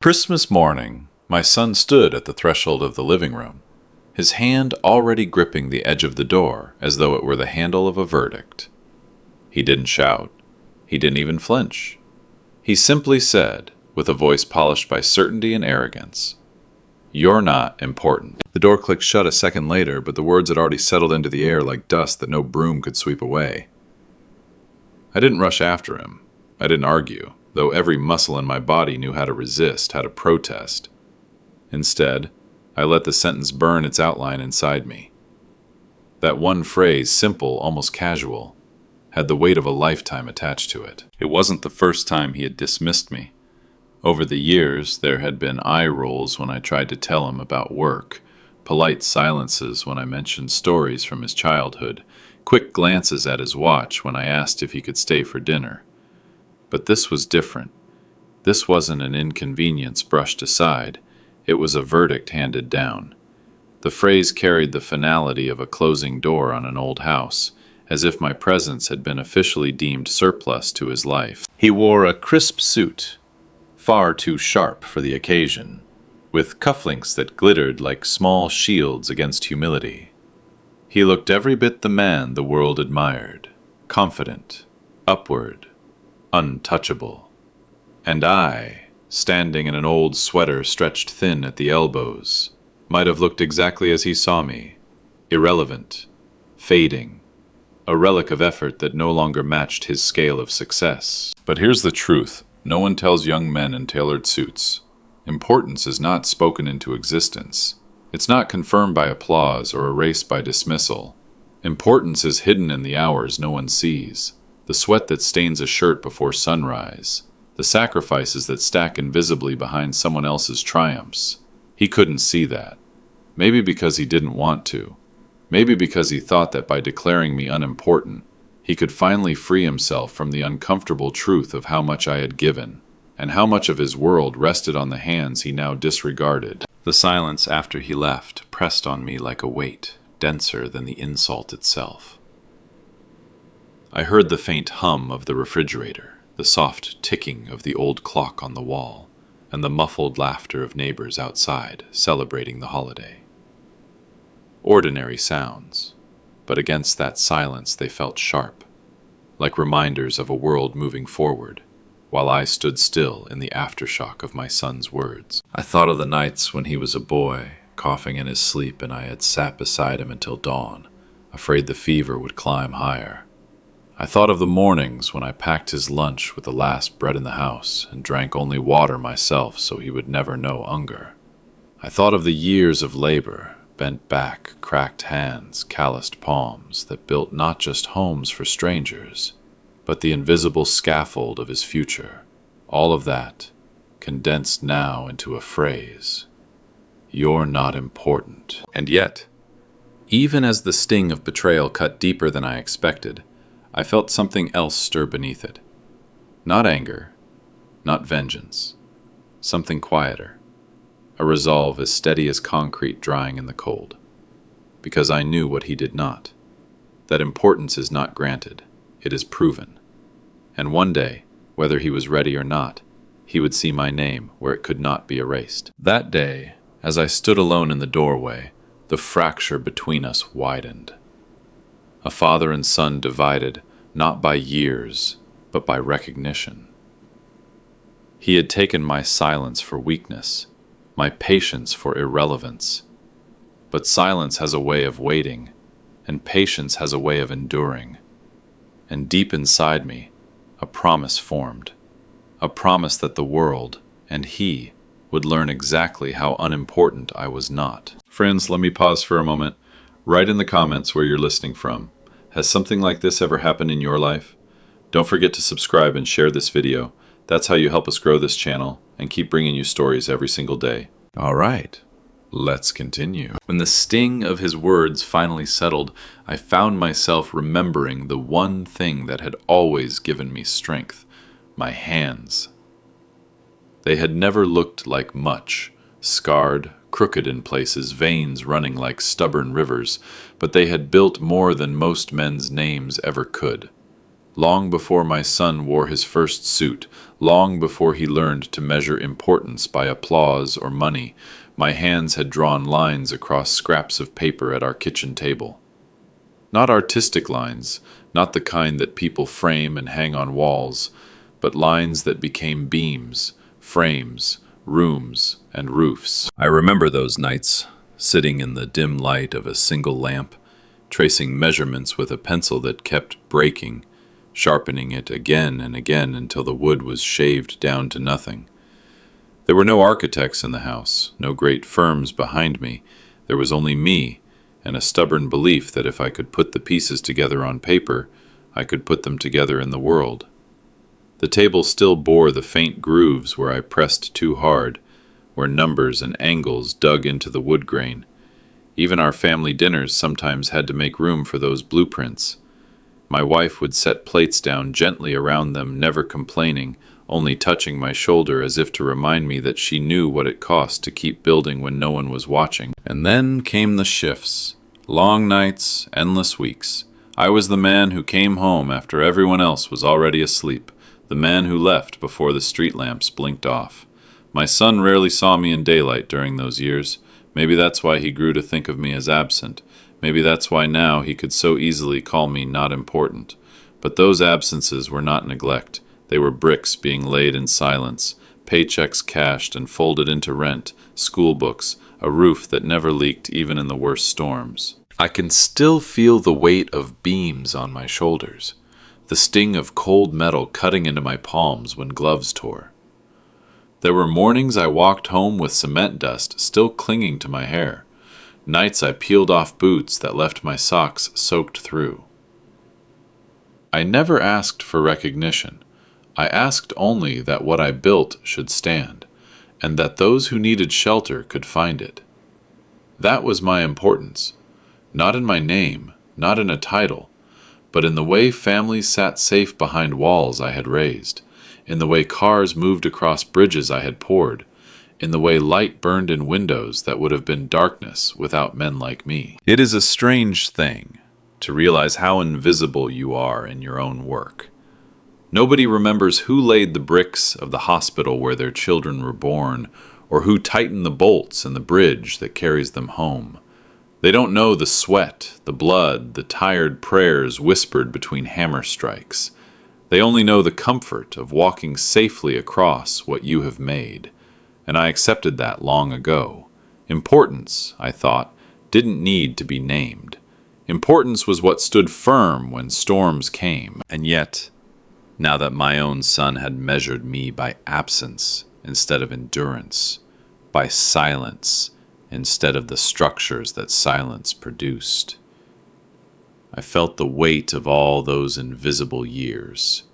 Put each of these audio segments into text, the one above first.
Christmas morning, my son stood at the threshold of the living room, his hand already gripping the edge of the door as though it were the handle of a verdict. He didn't shout. He didn't even flinch. He simply said, with a voice polished by certainty and arrogance, "You're not important." The door clicked shut a second later, but the words had already settled into the air like dust that no broom could sweep away. I didn't rush after him. I didn't argue, though every muscle in my body knew how to resist, how to protest. Instead, I let the sentence burn its outline inside me. That one phrase, simple, almost casual, had the weight of a lifetime attached to it. It wasn't the first time he had dismissed me. Over the years, there had been eye rolls when I tried to tell him about work, polite silences when I mentioned stories from his childhood, quick glances at his watch when I asked if he could stay for dinner. But this was different. This wasn't an inconvenience brushed aside. It was a verdict handed down. The phrase carried the finality of a closing door on an old house, as if my presence had been officially deemed surplus to his life. He wore a crisp suit, far too sharp for the occasion, with cufflinks that glittered like small shields against humility. He looked every bit the man the world admired, confident, upward, untouchable. And I, standing in an old sweater stretched thin at the elbows, might have looked exactly as he saw me, irrelevant, fading, a relic of effort that no longer matched his scale of success. But here's the truth. No one tells young men in tailored suits. Importance is not spoken into existence. It's not confirmed by applause or erased by dismissal. Importance is hidden in the hours no one sees, the sweat that stains a shirt before sunrise, the sacrifices that stack invisibly behind someone else's triumphs. He couldn't see that. Maybe because he didn't want to. Maybe because he thought that by declaring me unimportant, he could finally free himself from the uncomfortable truth of how much I had given, and how much of his world rested on the hands he now disregarded. The silence after he left pressed on me like a weight, denser than the insult itself. I heard the faint hum of the refrigerator, the soft ticking of the old clock on the wall, and the muffled laughter of neighbors outside celebrating the holiday. Ordinary sounds, but against that silence they felt sharp, like reminders of a world moving forward, while I stood still in the aftershock of my son's words. I thought of the nights when he was a boy, coughing in his sleep, and I had sat beside him until dawn, afraid the fever would climb higher. I thought of the mornings when I packed his lunch with the last bread in the house and drank only water myself so he would never know hunger. I thought of the years of labor, bent back, cracked hands, calloused palms that built not just homes for strangers, but the invisible scaffold of his future. All of that condensed now into a phrase. You're not important. And yet, even as the sting of betrayal cut deeper than I expected, I felt something else stir beneath it. Not anger, not vengeance, something quieter. A resolve as steady as concrete drying in the cold. Because I knew what he did not. That importance is not granted, it is proven. And one day, whether he was ready or not, he would see my name where it could not be erased. That day, as I stood alone in the doorway, the fracture between us widened. A father and son divided, not by years, but by recognition. He had taken my silence for weakness, my patience for irrelevance. But silence has a way of waiting, and patience has a way of enduring. And deep inside me, a promise formed. A promise that the world, and he, would learn exactly how unimportant I was not. Friends, let me pause for a moment. Write in the comments where you're listening from. Has something like this ever happened in your life? Don't forget to subscribe and share this video. That's how you help us grow this channel and keep bringing you stories every single day. All right, let's continue. When the sting of his words finally settled, I found myself remembering the one thing that had always given me strength, my hands. They had never looked like much, scarred, crooked in places, veins running like stubborn rivers, but they had built more than most men's names ever could. Long before my son wore his first suit, long before he learned to measure importance by applause or money, my hands had drawn lines across scraps of paper at our kitchen table. Not artistic lines, not the kind that people frame and hang on walls, but lines that became beams, frames, rooms, and roofs. I remember those nights, sitting in the dim light of a single lamp, tracing measurements with a pencil that kept breaking, sharpening it again and again until the wood was shaved down to nothing. There were no architects in the house, no great firms behind me. There was only me, and a stubborn belief that if I could put the pieces together on paper, I could put them together in the world. The table still bore the faint grooves where I pressed too hard, where numbers and angles dug into the wood grain. Even our family dinners sometimes had to make room for those blueprints. My wife would set plates down gently around them, never complaining, only touching my shoulder as if to remind me that she knew what it cost to keep building when no one was watching. And then came the shifts. Long nights, endless weeks. I was the man who came home after everyone else was already asleep, the man who left before the street lamps blinked off. My son rarely saw me in daylight during those years. Maybe that's why he grew to think of me as absent. Maybe that's why now he could so easily call me not important. But those absences were not neglect. They were bricks being laid in silence, paychecks cashed and folded into rent, school books, a roof that never leaked even in the worst storms. I can still feel the weight of beams on my shoulders, the sting of cold metal cutting into my palms when gloves tore. There were mornings I walked home with cement dust still clinging to my hair, nights I peeled off boots that left my socks soaked through. I never asked for recognition. I asked only that what I built should stand, and that those who needed shelter could find it. That was my importance, not in my name, not in a title, but in the way families sat safe behind walls I had raised, in the way cars moved across bridges I had poured, in the way light burned in windows that would have been darkness without men like me. It is a strange thing to realize how invisible you are in your own work. Nobody remembers who laid the bricks of the hospital where their children were born, or who tightened the bolts in the bridge that carries them home. They don't know the sweat, the blood, the tired prayers whispered between hammer strikes. They only know the comfort of walking safely across what you have made. And I accepted that long ago. Importance, I thought, didn't need to be named. Importance was what stood firm when storms came. And yet, now that my own son had measured me by absence instead of endurance, by silence instead of the structures that silence produced, I felt the weight of all those invisible years.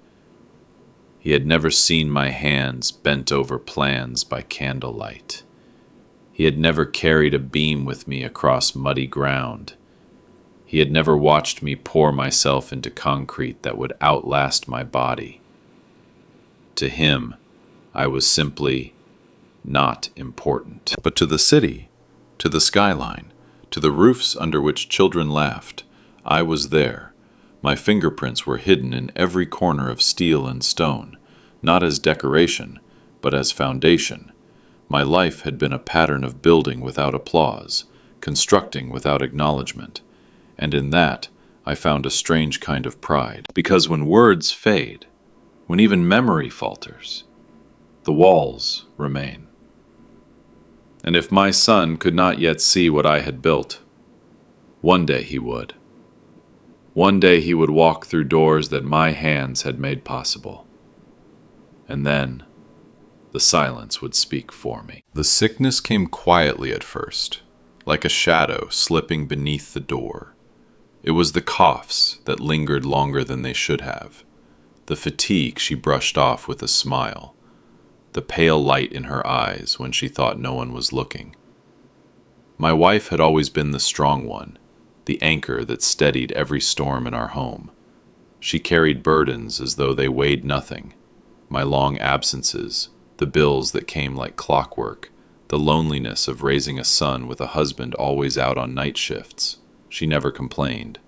He had never seen my hands bent over plans by candlelight. He had never carried a beam with me across muddy ground. He had never watched me pour myself into concrete that would outlast my body. To him, I was simply not important. But to the city, to the skyline, to the roofs under which children laughed, I was there. My fingerprints were hidden in every corner of steel and stone, not as decoration, but as foundation. My life had been a pattern of building without applause, constructing without acknowledgement, and in that I found a strange kind of pride. Because when words fade, when even memory falters, the walls remain. And if my son could not yet see what I had built, one day he would. One day he would walk through doors that my hands had made possible. And then the silence would speak for me. The sickness came quietly at first, like a shadow slipping beneath the door. It was the coughs that lingered longer than they should have, the fatigue she brushed off with a smile, the pale light in her eyes when she thought no one was looking. My wife had always been the strong one, the anchor that steadied every storm in our home. She carried burdens as though they weighed nothing. My long absences, the bills that came like clockwork, the loneliness of raising a son with a husband always out on night shifts. She never complained.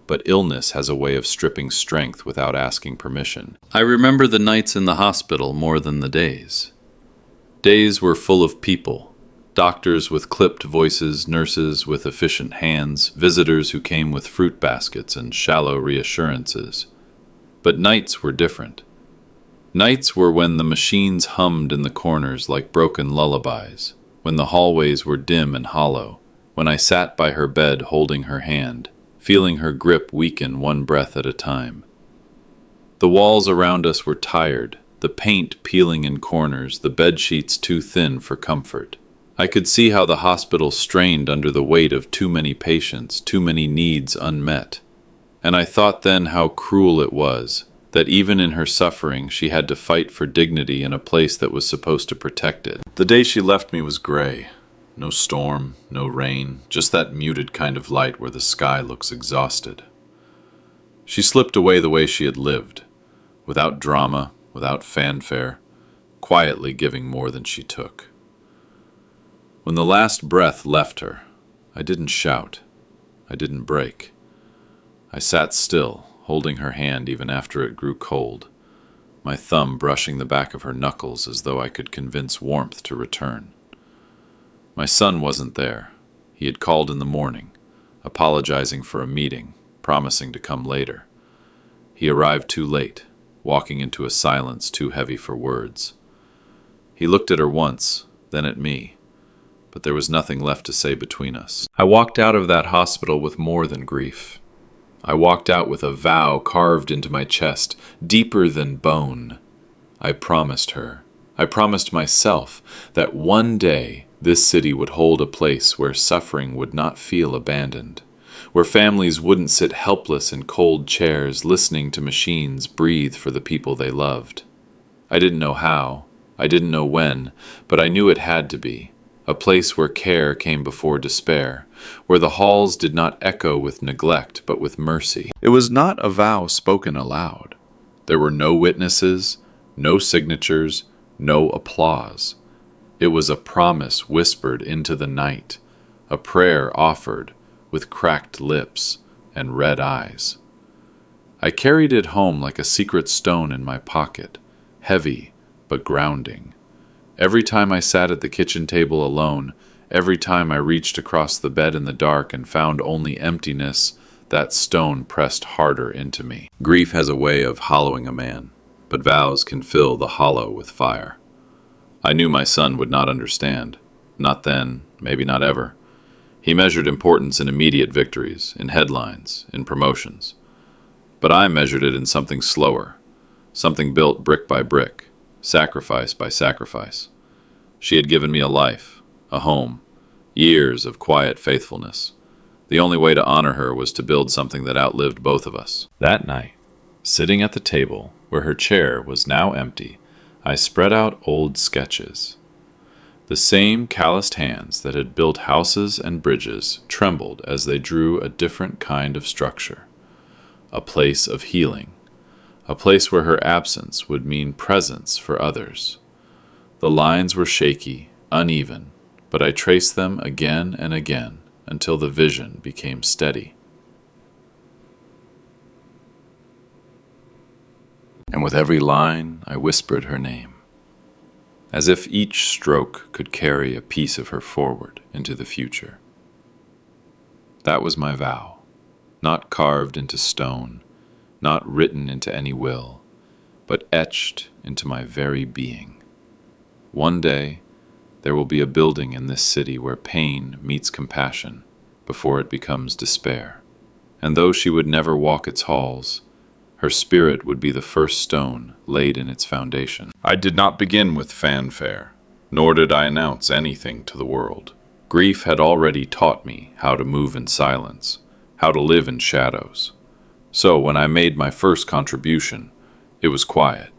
but illness has a way of stripping strength without asking permission. I remember the nights in the hospital more than the days. Days were full of people. Doctors with clipped voices, nurses with efficient hands, visitors who came with fruit baskets and shallow reassurances. But nights were different. Nights were when the machines hummed in the corners like broken lullabies, when the hallways were dim and hollow, when I sat by her bed holding her hand, feeling her grip weaken one breath at a time. The walls around us were tired, the paint peeling in corners, the bedsheets too thin for comfort. I could see how the hospital strained under the weight of too many patients, too many needs unmet. And I thought then how cruel it was, that even in her suffering she had to fight for dignity in a place that was supposed to protect it. The day she left me was gray. No storm, no rain, just that muted kind of light where the sky looks exhausted. She slipped away the way she had lived, without drama, without fanfare, quietly giving more than she took. When the last breath left her, I didn't shout. I didn't break. I sat still, holding her hand even after it grew cold, my thumb brushing the back of her knuckles as though I could convince warmth to return. My son wasn't there. He had called in the morning, apologizing for a meeting, promising to come later. He arrived too late, walking into a silence too heavy for words. He looked at her once, then at me, but there was nothing left to say between us. I walked out of that hospital with more than grief. I walked out with a vow carved into my chest, deeper than bone. I promised her, I promised myself, that one day this city would hold a place where suffering would not feel abandoned, where families wouldn't sit helpless in cold chairs listening to machines breathe for the people they loved. I didn't know how, I didn't know when, but I knew it had to be. A place where care came before despair, where the halls did not echo with neglect but with mercy. It was not a vow spoken aloud. There were no witnesses, no signatures, no applause. It was a promise whispered into the night, a prayer offered with cracked lips and red eyes. I carried it home like a secret stone in my pocket, heavy but grounding. Every time I sat at the kitchen table alone, every time I reached across the bed in the dark and found only emptiness, that stone pressed harder into me. Grief has a way of hollowing a man, but vows can fill the hollow with fire. I knew my son would not understand. Not then, maybe not ever. He measured importance in immediate victories, in headlines, in promotions. But I measured it in something slower, something built brick by brick, sacrifice by sacrifice. She had given me a life, a home, years of quiet faithfulness. The only way to honor her was to build something that outlived both of us. That night, sitting at the table, where her chair was now empty, I spread out old sketches. The same calloused hands that had built houses and bridges trembled as they drew a different kind of structure. A place of healing. A place where her absence would mean presence for others. The lines were shaky, uneven, but I traced them again and again until the vision became steady. And with every line, I whispered her name, as if each stroke could carry a piece of her forward into the future. That was my vow, not carved into stone, not written into any will, but etched into my very being. One day, there will be a building in this city where pain meets compassion before it becomes despair. And though she would never walk its halls, her spirit would be the first stone laid in its foundation. I did not begin with fanfare, nor did I announce anything to the world. Grief had already taught me how to move in silence, how to live in shadows. So when I made my first contribution, it was quiet,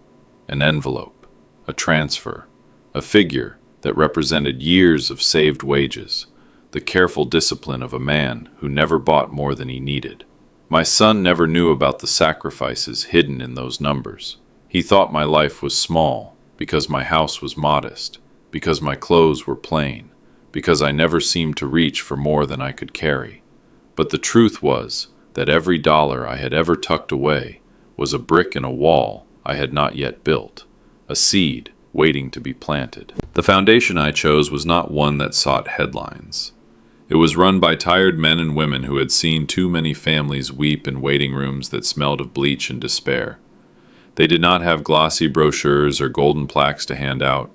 an envelope, a transfer, a figure that represented years of saved wages, the careful discipline of a man who never bought more than he needed. My son never knew about the sacrifices hidden in those numbers. He thought my life was small because my house was modest, because my clothes were plain, because I never seemed to reach for more than I could carry. But the truth was, that every dollar I had ever tucked away was a brick in a wall I had not yet built, a seed waiting to be planted. The foundation I chose was not one that sought headlines. It was run by tired men and women who had seen too many families weep in waiting rooms that smelled of bleach and despair. They did not have glossy brochures or golden plaques to hand out,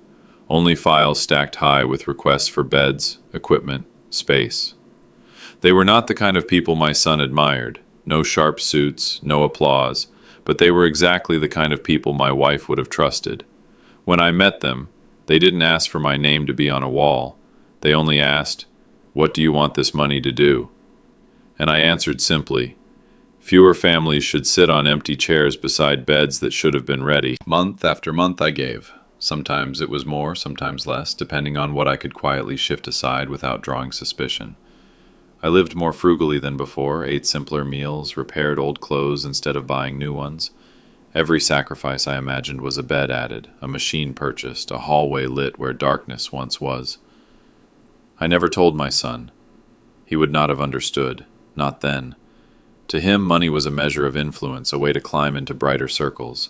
only files stacked high with requests for beds, equipment, space. They were not the kind of people my son admired, no sharp suits, no applause, but they were exactly the kind of people my wife would have trusted. When I met them, they didn't ask for my name to be on a wall. They only asked, "What do you want this money to do?" And I answered simply, "Fewer families should sit on empty chairs beside beds that should have been ready." Month after month I gave. Sometimes it was more, sometimes less, depending on what I could quietly shift aside without drawing suspicion. I lived more frugally than before, ate simpler meals, repaired old clothes instead of buying new ones. Every sacrifice I imagined was a bed added, a machine purchased, a hallway lit where darkness once was. I never told my son. He would not have understood, not then. To him, money was a measure of influence, a way to climb into brighter circles.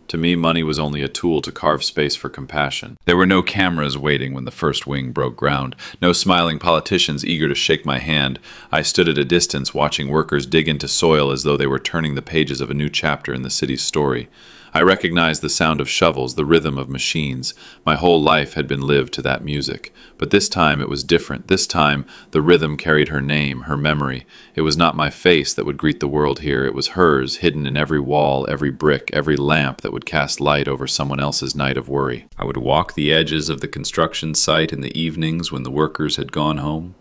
To me, money was only a tool to carve space for compassion. There were no cameras waiting when the first wing broke ground, no smiling politicians eager to shake my hand. I stood at a distance watching workers dig into soil as though they were turning the pages of a new chapter in the city's story. I recognized the sound of shovels, the rhythm of machines. My whole life had been lived to that music. But this time it was different. This time the rhythm carried her name, her memory. It was not my face that would greet the world here. It was hers, hidden in every wall, every brick, every lamp that would cast light over someone else's night of worry. I would walk the edges of the construction site in the evenings when the workers had gone home.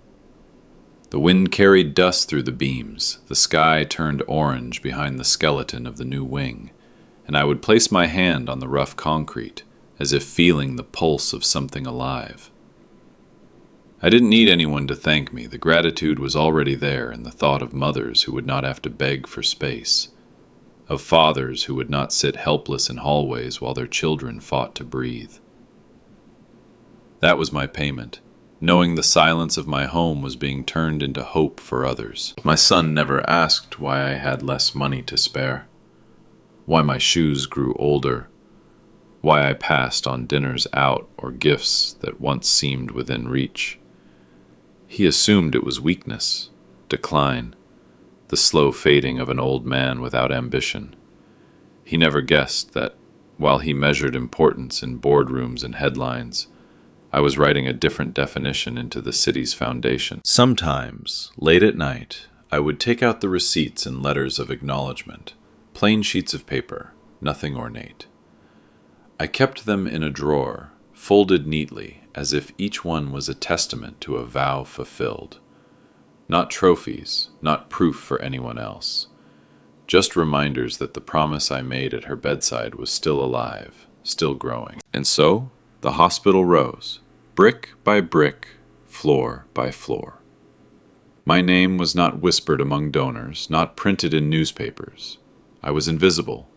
The wind carried dust through the beams. The sky turned orange behind the skeleton of the new wing. And I would place my hand on the rough concrete, as if feeling the pulse of something alive. I didn't need anyone to thank me. The gratitude was already there in the thought of mothers who would not have to beg for space, of fathers who would not sit helpless in hallways while their children fought to breathe. That was my payment, knowing the silence of my home was being turned into hope for others. My son never asked why I had less money to spare, why my shoes grew older, why I passed on dinners out or gifts that once seemed within reach. He assumed it was weakness, decline, the slow fading of an old man without ambition. He never guessed that, while he measured importance in boardrooms and headlines, I was writing a different definition into the city's foundation. Sometimes, late at night, I would take out the receipts and letters of acknowledgement, plain sheets of paper, nothing ornate. I kept them in a drawer, folded neatly, as if each one was a testament to a vow fulfilled. Not trophies, not proof for anyone else. Just reminders that the promise I made at her bedside was still alive, still growing. And so, the hospital rose, brick by brick, floor by floor. My name was not whispered among donors, not printed in newspapers. I was invisible,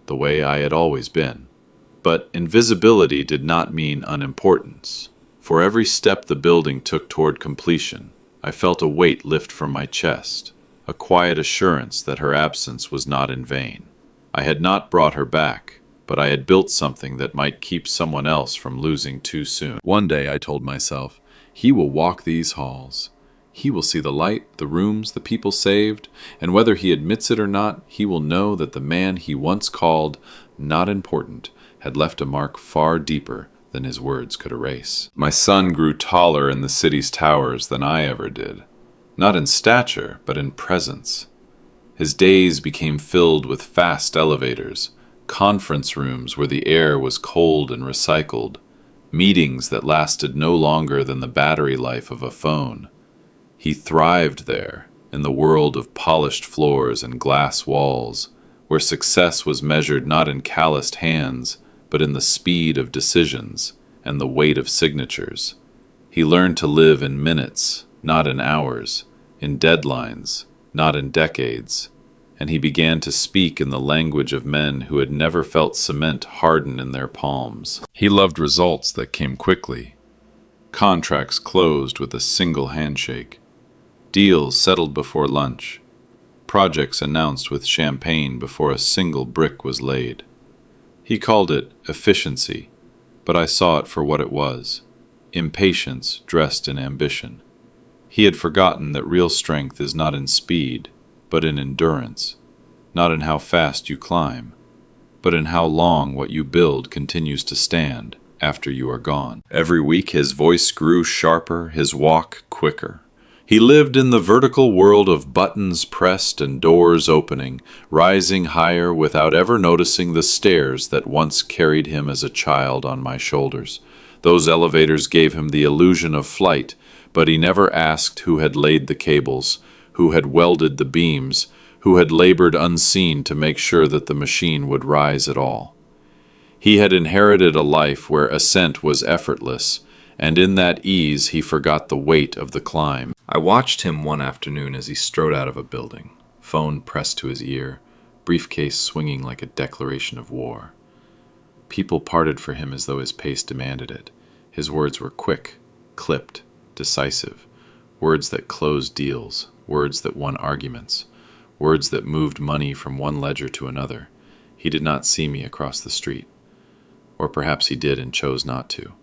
the way I had always been. But invisibility did not mean unimportance. For every step the building took toward completion, I felt a weight lift from my chest, a quiet assurance that her absence was not in vain. I had not brought her back, but I had built something that might keep someone else from losing too soon. One day, I told myself, he will walk these halls. He will see the light, the rooms, the people saved, and whether he admits it or not, he will know that the man he once called not important had left a mark far deeper than his words could erase. My son grew taller in the city's towers than I ever did, not in stature, but in presence. His days became filled with fast elevators, conference rooms where the air was cold and recycled, meetings that lasted no longer than the battery life of a phone. He thrived there, in the world of polished floors and glass walls, where success was measured not in calloused hands, but in the speed of decisions and the weight of signatures. He learned to live in minutes, not in hours, in deadlines, not in decades, and he began to speak in the language of men who had never felt cement harden in their palms. He loved results that came quickly, contracts closed with a single handshake, deals settled before lunch, projects announced with champagne before a single brick was laid. He called it efficiency, but I saw it for what it was: impatience dressed in ambition. He had forgotten that real strength is not in speed, but in endurance, not in how fast you climb, but in how long what you build continues to stand after you are gone. Every week his voice grew sharper, his walk quicker. He lived in the vertical world of buttons pressed and doors opening, rising higher without ever noticing the stairs that once carried him as a child on my shoulders. Those elevators gave him the illusion of flight, but he never asked who had laid the cables, who had welded the beams, who had labored unseen to make sure that the machine would rise at all. He had inherited a life where ascent was effortless, and in that ease he forgot the weight of the climb. I watched him one afternoon as he strode out of a building, phone pressed to his ear, briefcase swinging like a declaration of war. People parted for him as though his pace demanded it. His words were quick, clipped, decisive, words that closed deals, words that won arguments, words that moved money from one ledger to another. He did not see me across the street. Or perhaps he did and chose not to.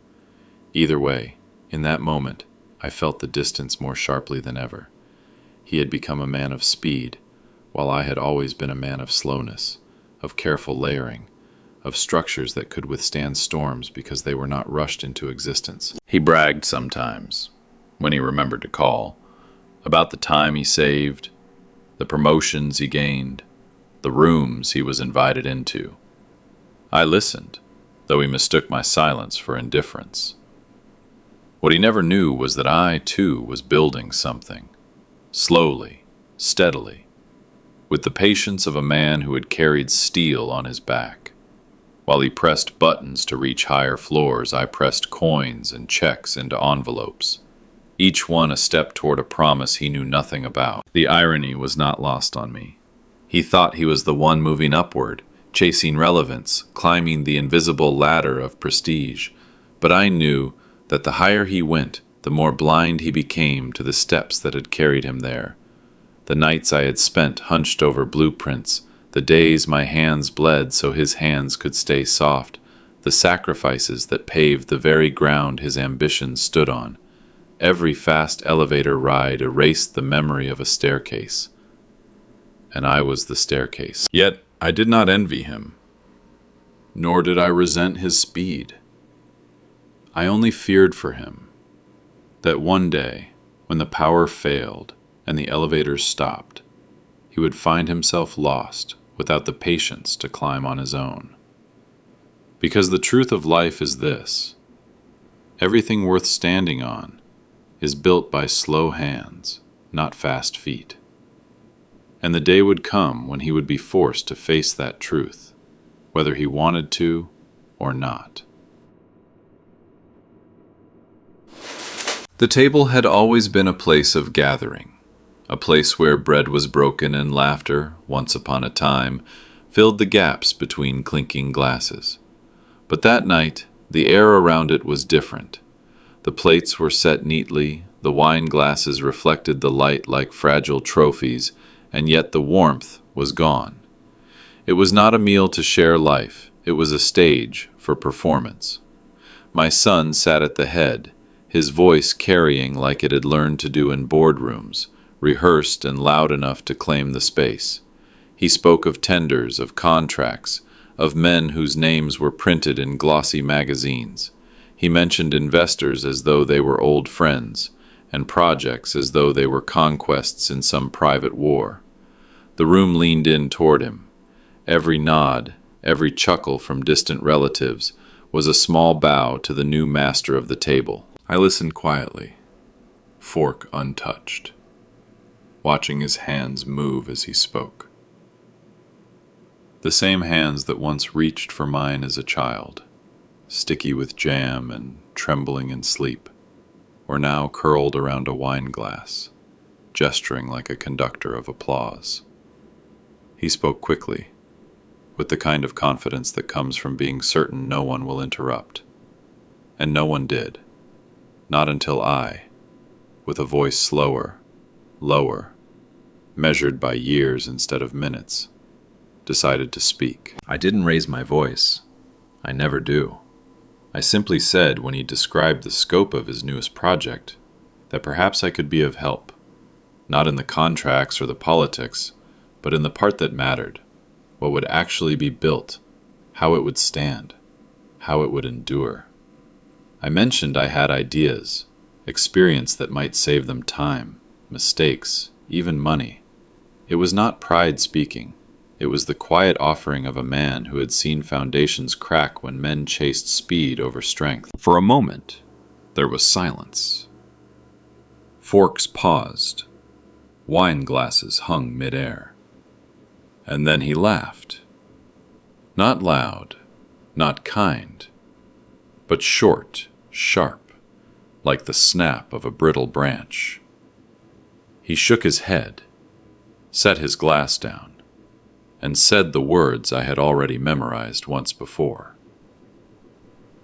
Either way, in that moment, I felt the distance more sharply than ever. He had become a man of speed, while I had always been a man of slowness, of careful layering, of structures that could withstand storms because they were not rushed into existence. He bragged sometimes, when he remembered to call, about the time he saved, the promotions he gained, the rooms he was invited into. I listened, though he mistook my silence for indifference. What he never knew was that I, too, was building something, slowly, steadily, with the patience of a man who had carried steel on his back. While he pressed buttons to reach higher floors, I pressed coins and checks into envelopes, each one a step toward a promise he knew nothing about. The irony was not lost on me. He thought he was the one moving upward, chasing relevance, climbing the invisible ladder of prestige. But I knew that the higher he went, the more blind he became to the steps that had carried him there. The nights I had spent hunched over blueprints, the days my hands bled so his hands could stay soft, the sacrifices that paved the very ground his ambition stood on. Every fast elevator ride erased the memory of a staircase. And I was the staircase. Yet I did not envy him, nor did I resent his speed. I only feared for him that one day, when the power failed and the elevators stopped, he would find himself lost without the patience to climb on his own. Because the truth of life is this: everything worth standing on is built by slow hands, not fast feet. And the day would come when he would be forced to face that truth, whether he wanted to or not. The table had always been a place of gathering, a place where bread was broken and laughter, once upon a time, filled the gaps between clinking glasses. But that night, the air around it was different. The plates were set neatly, the wine glasses reflected the light like fragile trophies, and yet the warmth was gone. It was not a meal to share life, it was a stage for performance. My son sat at the head, his voice carrying like it had learned to do in boardrooms, rehearsed and loud enough to claim the space. He spoke of tenders, of contracts, of men whose names were printed in glossy magazines. He mentioned investors as though they were old friends, and projects as though they were conquests in some private war. The room leaned in toward him. Every nod, every chuckle from distant relatives was a small bow to the new master of the table. I listened quietly, fork untouched, watching his hands move as he spoke. The same hands that once reached for mine as a child, sticky with jam and trembling in sleep, were now curled around a wine glass, gesturing like a conductor of applause. He spoke quickly, with the kind of confidence that comes from being certain no one will interrupt. And no one did, not until I, with a voice slower, lower, measured by years instead of minutes, decided to speak. I didn't raise my voice. I never do. I simply said, when he described the scope of his newest project, that perhaps I could be of help, not in the contracts or the politics, but in the part that mattered, what would actually be built, how it would stand, how it would endure. I mentioned I had ideas, experience that might save them time, mistakes, even money. It was not pride speaking. It was the quiet offering of a man who had seen foundations crack when men chased speed over strength. For a moment, there was silence. Forks paused. Wine glasses hung mid-air. And then he laughed. Not loud, not kind, but short, sharp, like the snap of a brittle branch. He shook his head, set his glass down, and said the words I had already memorized once before.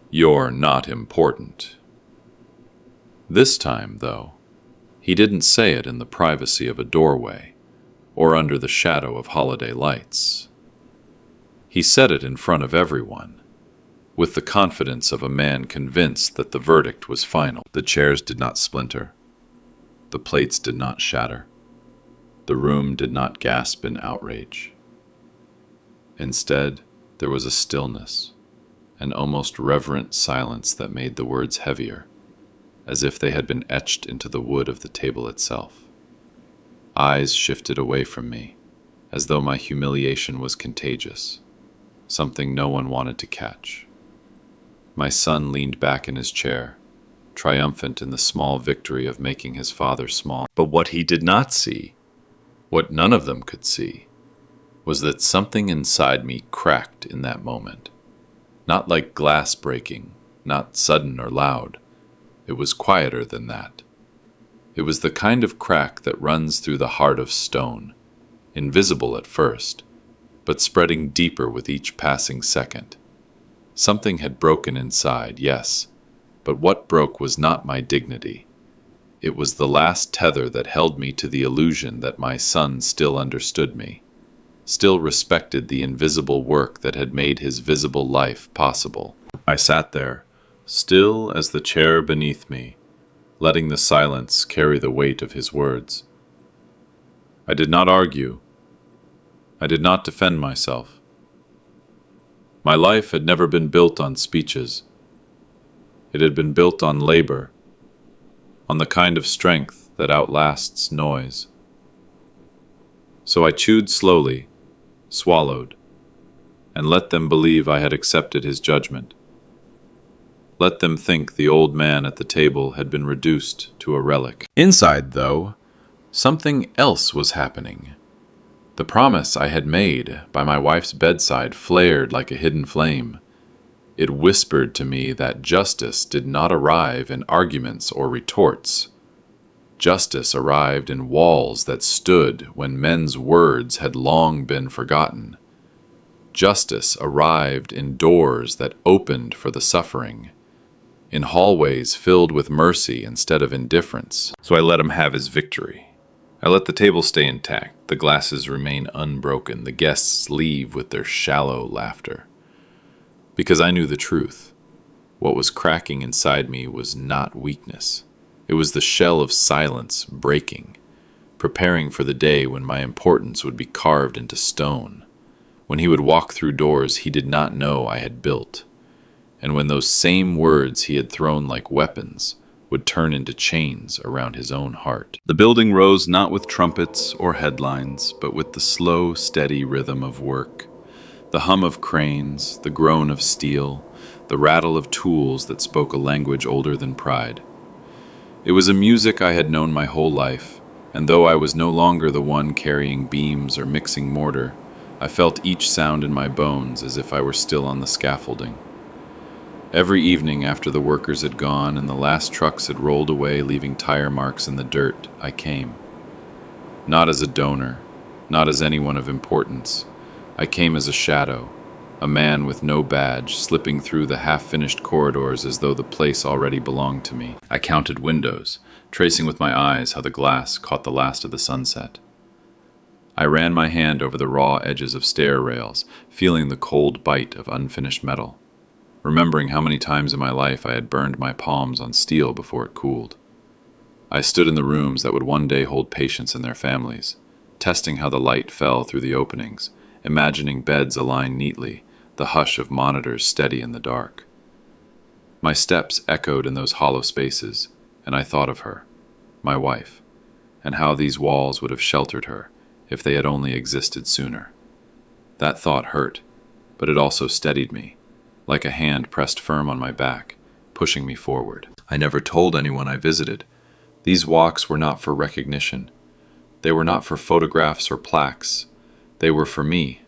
"You're not important." This time, though, he didn't say it in the privacy of a doorway or under the shadow of holiday lights. He said it in front of everyone, with the confidence of a man convinced that the verdict was final. The chairs did not splinter. The plates did not shatter. The room did not gasp in outrage. Instead, there was a stillness, an almost reverent silence that made the words heavier, as if they had been etched into the wood of the table itself. Eyes shifted away from me, as though my humiliation was contagious, something no one wanted to catch. My son leaned back in his chair, triumphant in the small victory of making his father small. But what he did not see, what none of them could see, was that something inside me cracked in that moment. Not like glass breaking, not sudden or loud. It was quieter than that. It was the kind of crack that runs through the heart of stone, invisible at first, but spreading deeper with each passing second. Something had broken inside, yes, but what broke was not my dignity. It was the last tether that held me to the illusion that my son still understood me, still respected the invisible work that had made his visible life possible. I sat there, still as the chair beneath me, letting the silence carry the weight of his words. I did not argue. I did not defend myself. My life had never been built on speeches. It had been built on labor, on the kind of strength that outlasts noise. So I chewed slowly, swallowed, and let them believe I had accepted his judgment. Let them think the old man at the table had been reduced to a relic. Inside, though, something else was happening. The promise I had made by my wife's bedside flared like a hidden flame. It whispered to me that justice did not arrive in arguments or retorts. Justice arrived in walls that stood when men's words had long been forgotten. Justice arrived in doors that opened for the suffering, in hallways filled with mercy instead of indifference. So I let him have his victory. I let the table stay intact, the glasses remain unbroken, the guests leave with their shallow laughter. Because I knew the truth. What was cracking inside me was not weakness. It was the shell of silence breaking, preparing for the day when my importance would be carved into stone, when he would walk through doors he did not know I had built, and when those same words he had thrown like weapons would turn into chains around his own heart. The building rose not with trumpets or headlines, but with the slow, steady rhythm of work, the hum of cranes, the groan of steel, the rattle of tools that spoke a language older than pride. It was a music I had known my whole life, and though I was no longer the one carrying beams or mixing mortar, I felt each sound in my bones as if I were still on the scaffolding. Every evening after the workers had gone and the last trucks had rolled away leaving tire marks in the dirt, I came. Not as a donor, not as anyone of importance. I came as a shadow, a man with no badge, slipping through the half-finished corridors as though the place already belonged to me. I counted windows, tracing with my eyes how the glass caught the last of the sunset. I ran my hand over the raw edges of stair rails, feeling the cold bite of unfinished metal, remembering how many times in my life I had burned my palms on steel before it cooled. I stood in the rooms that would one day hold patients and their families, testing how the light fell through the openings, imagining beds aligned neatly, the hush of monitors steady in the dark. My steps echoed in those hollow spaces, and I thought of her, my wife, and how these walls would have sheltered her if they had only existed sooner. That thought hurt, but it also steadied me, like a hand pressed firm on my back, pushing me forward. I never told anyone I visited. These walks were not for recognition. They were not for photographs or plaques. They were for me,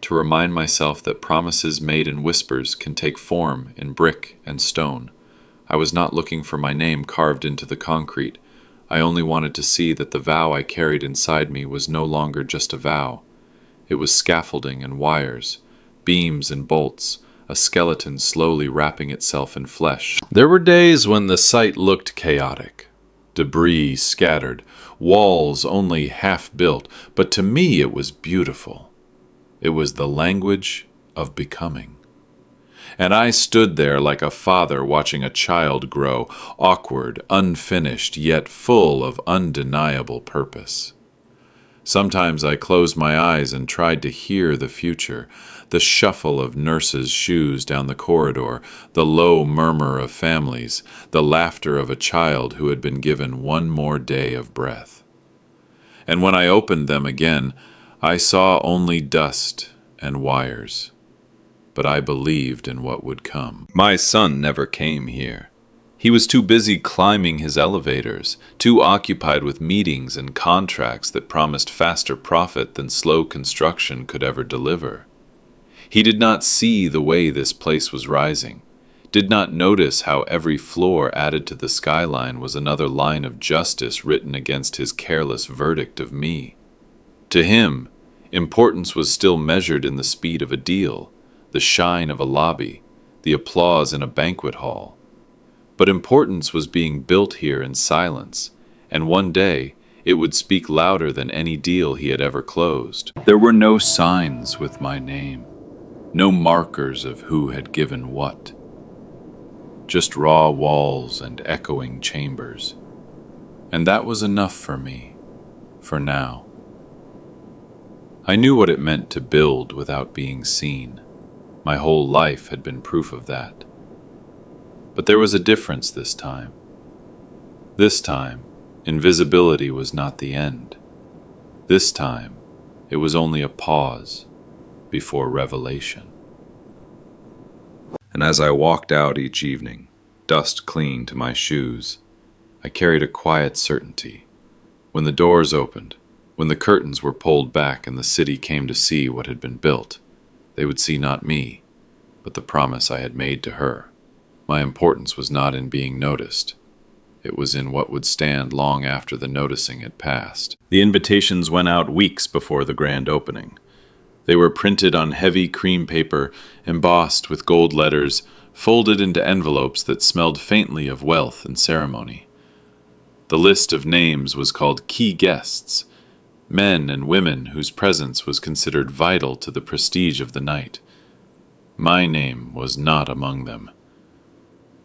to remind myself that promises made in whispers can take form in brick and stone. I was not looking for my name carved into the concrete. I only wanted to see that the vow I carried inside me was no longer just a vow. It was scaffolding and wires, beams and bolts, a skeleton slowly wrapping itself in flesh. There were days when the site looked chaotic. Debris scattered, walls only half built, but to me it was beautiful. It was the language of becoming. And I stood there like a father watching a child grow, awkward, unfinished, yet full of undeniable purpose. Sometimes I closed my eyes and tried to hear the future, the shuffle of nurses' shoes down the corridor, the low murmur of families, the laughter of a child who had been given one more day of breath. And when I opened them again, I saw only dust and wires. But I believed in what would come. My son never came here. He was too busy climbing his elevators, too occupied with meetings and contracts that promised faster profit than slow construction could ever deliver. He did not see the way this place was rising, did not notice how every floor added to the skyline was another line of justice written against his careless verdict of me. To him, importance was still measured in the speed of a deal, the shine of a lobby, the applause in a banquet hall. But importance was being built here in silence, and one day it would speak louder than any deal he had ever closed. There were no signs with my name, no markers of who had given what. Just raw walls and echoing chambers. And that was enough for me, for now. I knew what it meant to build without being seen. My whole life had been proof of that. But there was a difference this time. This time, invisibility was not the end. This time, it was only a pause before revelation. And as I walked out each evening, dust clinging to my shoes, I carried a quiet certainty. When the doors opened, when the curtains were pulled back and the city came to see what had been built, they would see not me, but the promise I had made to her. My importance was not in being noticed. It was in what would stand long after the noticing had passed. The invitations went out weeks before the grand opening. They were printed on heavy cream paper, embossed with gold letters, folded into envelopes that smelled faintly of wealth and ceremony. The list of names was called key guests, men and women whose presence was considered vital to the prestige of the night. My name was not among them.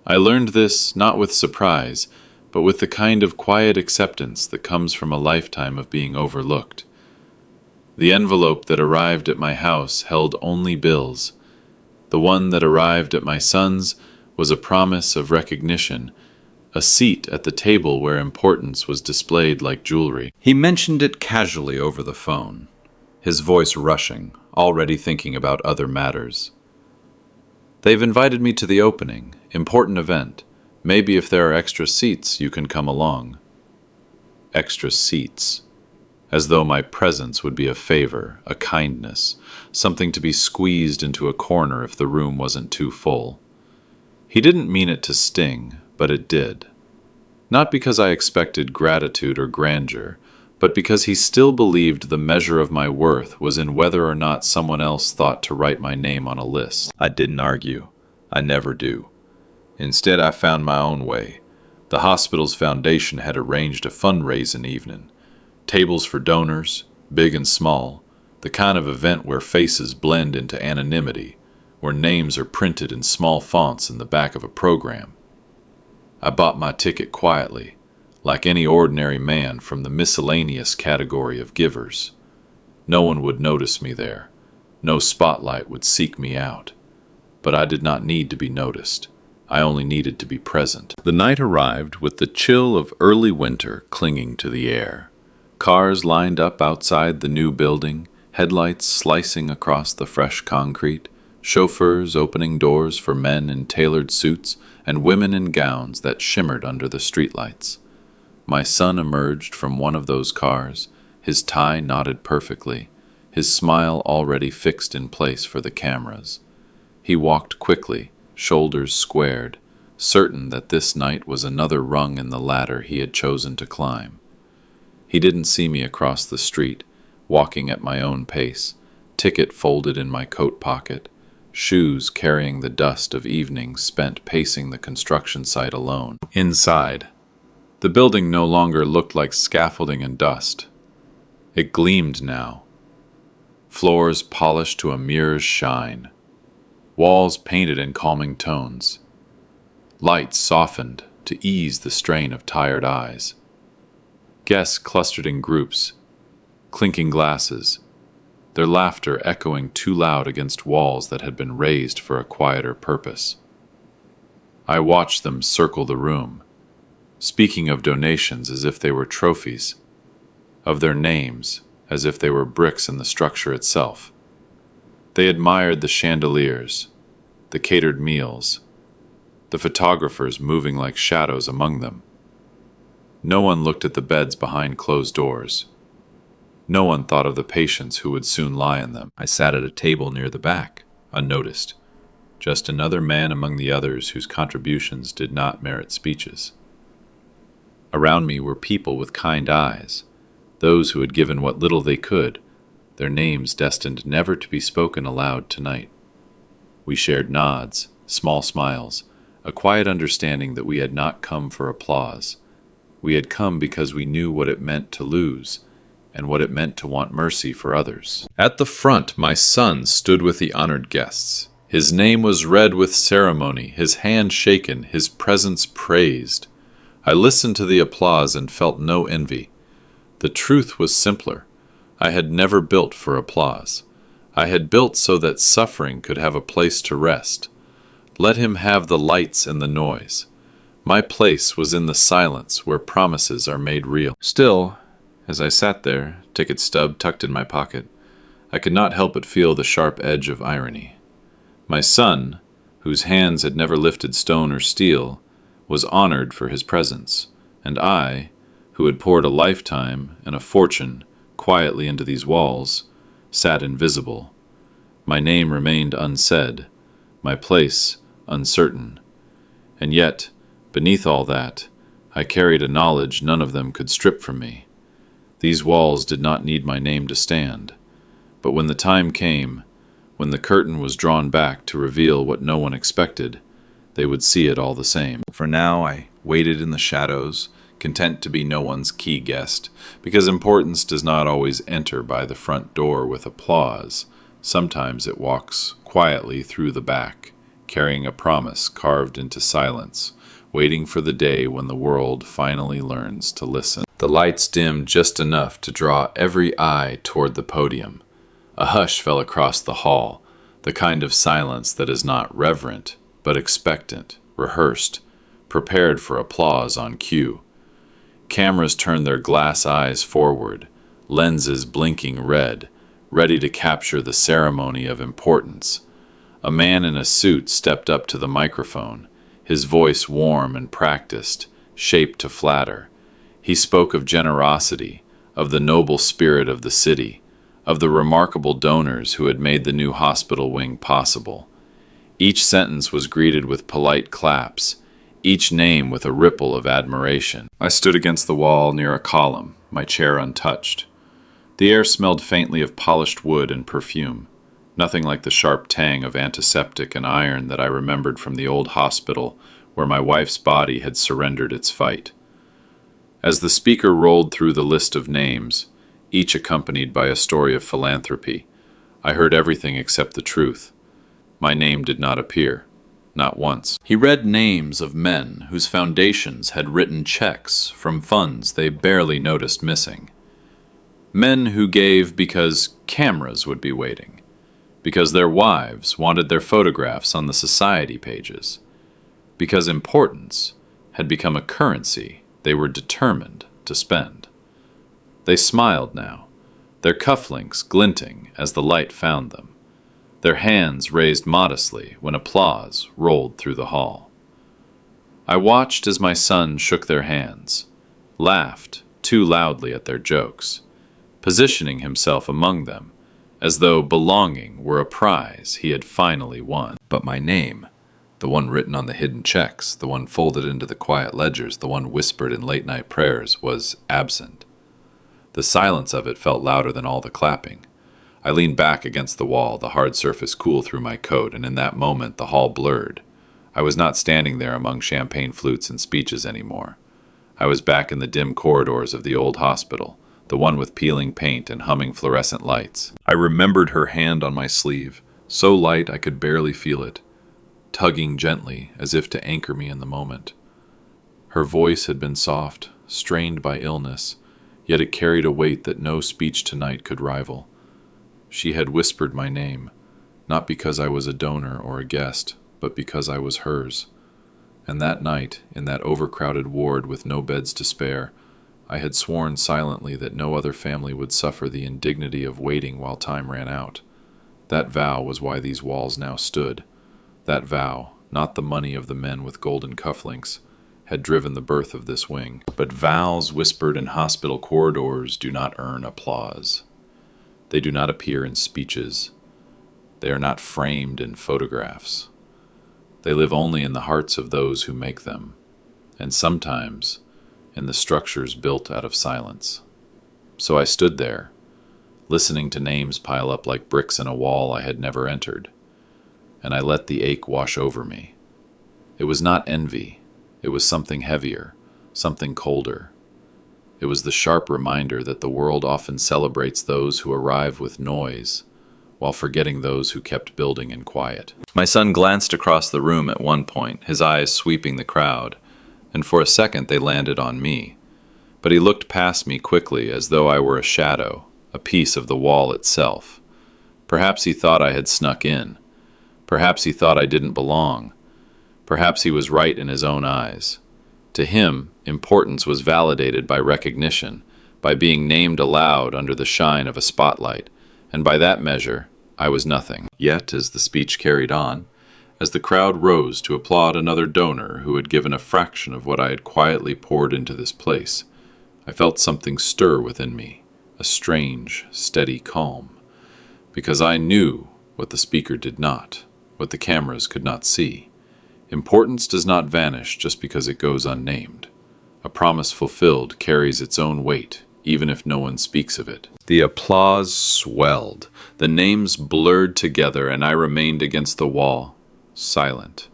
I learned this not with surprise, but with the kind of quiet acceptance that comes from a lifetime of being overlooked. The envelope that arrived at my house held only bills. The one that arrived at my son's was a promise of recognition, a seat at the table where importance was displayed like jewelry. He mentioned it casually over the phone, his voice rushing, already thinking about other matters. They've invited me to the opening, important event. Maybe if there are extra seats, you can come along. Extra seats. As though my presence would be a favor, a kindness, something to be squeezed into a corner if the room wasn't too full. He didn't mean it to sting, but it did. Not because I expected gratitude or grandeur, but because he still believed the measure of my worth was in whether or not someone else thought to write my name on a list. I didn't argue. I never do. Instead, I found my own way. The hospital's foundation had arranged a fundraising evening. Tables for donors, big and small, the kind of event where faces blend into anonymity, where names are printed in small fonts in the back of a program. I bought my ticket quietly, like any ordinary man from the miscellaneous category of givers. No one would notice me there. No spotlight would seek me out. But I did not need to be noticed. I only needed to be present. The night arrived with the chill of early winter clinging to the air. Cars lined up outside the new building, headlights slicing across the fresh concrete, chauffeurs opening doors for men in tailored suits and women in gowns that shimmered under the streetlights. My son emerged from one of those cars, his tie knotted perfectly, his smile already fixed in place for the cameras. He walked quickly, shoulders squared, certain that this night was another rung in the ladder he had chosen to climb. He didn't see me across the street, walking at my own pace, ticket folded in my coat pocket, shoes carrying the dust of evenings spent pacing the construction site alone. Inside, the building no longer looked like scaffolding and dust. It gleamed now. Floors polished to a mirror's shine. Walls painted in calming tones. Lights softened to ease the strain of tired eyes. Guests clustered in groups, clinking glasses, their laughter echoing too loud against walls that had been raised for a quieter purpose. I watched them circle the room, speaking of donations as if they were trophies, of their names as if they were bricks in the structure itself. They admired the chandeliers, the catered meals, the photographers moving like shadows among them. No one looked at the beds behind closed doors. No one thought of the patients who would soon lie in them. I sat at a table near the back, unnoticed, just another man among the others whose contributions did not merit speeches. Around me were people with kind eyes, those who had given what little they could, their names destined never to be spoken aloud tonight. We shared nods, small smiles, a quiet understanding that we had not come for applause. We had come because we knew what it meant to lose, and what it meant to want mercy for others. At the front, my son stood with the honored guests. His name was read with ceremony, his hand shaken, his presence praised. I listened to the applause and felt no envy. The truth was simpler. I had never built for applause. I had built so that suffering could have a place to rest. Let him have the lights and the noise. My place was in the silence where promises are made real. Still, as I sat there, ticket stub tucked in my pocket, I could not help but feel the sharp edge of irony. My son, whose hands had never lifted stone or steel, was honored for his presence, and I, who had poured a lifetime and a fortune quietly into these walls, sat invisible. My name remained unsaid, my place uncertain. And yet, beneath all that, I carried a knowledge none of them could strip from me. These walls did not need my name to stand. But when the time came, when the curtain was drawn back to reveal what no one expected, they would see it all the same. For now, I waited in the shadows, content to be no one's key guest, because importance does not always enter by the front door with applause. Sometimes it walks quietly through the back, carrying a promise carved into silence, waiting for the day when the world finally learns to listen. The lights dimmed just enough to draw every eye toward the podium. A hush fell across the hall, the kind of silence that is not reverent, but expectant, rehearsed, prepared for applause on cue. Cameras turned their glass eyes forward, lenses blinking red, ready to capture the ceremony of importance. A man in a suit stepped up to the microphone, his voice warm and practiced, shaped to flatter. He spoke of generosity, of the noble spirit of the city, of the remarkable donors who had made the new hospital wing possible. Each sentence was greeted with polite claps, each name with a ripple of admiration. I stood against the wall near a column, my chair untouched. The air smelled faintly of polished wood and perfume, nothing like the sharp tang of antiseptic and iron that I remembered from the old hospital where my wife's body had surrendered its fight. As the speaker rolled through the list of names, each accompanied by a story of philanthropy. I heard everything except the truth. My name did not appear, not once. He read names of men whose foundations had written checks from funds they barely noticed missing. Men who gave because cameras would be waiting, because their wives wanted their photographs on the society pages, because importance had become a currency they were determined to spend. They smiled now, their cufflinks glinting as the light found them, their hands raised modestly when applause rolled through the hall. I watched as my son shook their hands, laughed too loudly at their jokes, positioning himself among them as though belonging were a prize he had finally won. But my name, the one written on the hidden checks, the one folded into the quiet ledgers, the one whispered in late-night prayers, was absent. The silence of it felt louder than all the clapping. I leaned back against the wall, the hard surface cool through my coat, and in that moment the hall blurred. I was not standing there among champagne flutes and speeches anymore. I was back in the dim corridors of the old hospital, the one with peeling paint and humming fluorescent lights. I remembered her hand on my sleeve, so light I could barely feel it, tugging gently as if to anchor me in the moment. Her voice had been soft, strained by illness, yet it carried a weight that no speech tonight could rival. She had whispered my name, not because I was a donor or a guest, but because I was hers. And that night, in that overcrowded ward with no beds to spare, I had sworn silently that no other family would suffer the indignity of waiting while time ran out. That vow was why these walls now stood. That vow, not the money of the men with golden cufflinks, had driven the birth of this wing. But vows whispered in hospital corridors do not earn applause. They do not appear in speeches. They are not framed in photographs. They live only in the hearts of those who make them, and sometimes in the structures built out of silence. So I stood there, listening to names pile up like bricks in a wall I had never entered, and I let the ache wash over me. It was not envy. It was something heavier, something colder. It was the sharp reminder that the world often celebrates those who arrive with noise, while forgetting those who kept building in quiet. My son glanced across the room at one point, his eyes sweeping the crowd, and for a second they landed on me. But he looked past me quickly as though I were a shadow, a piece of the wall itself. Perhaps he thought I had snuck in. Perhaps he thought I didn't belong. Perhaps he was right in his own eyes. To him, importance was validated by recognition, by being named aloud under the shine of a spotlight, and by that measure, I was nothing. Yet, as the speech carried on, as the crowd rose to applaud another donor who had given a fraction of what I had quietly poured into this place, I felt something stir within me, a strange, steady calm, because I knew what the speaker did not, what the cameras could not see. Importance does not vanish just because it goes unnamed. A promise fulfilled carries its own weight, even if no one speaks of it. The applause swelled. The names blurred together, and I remained against the wall, silent.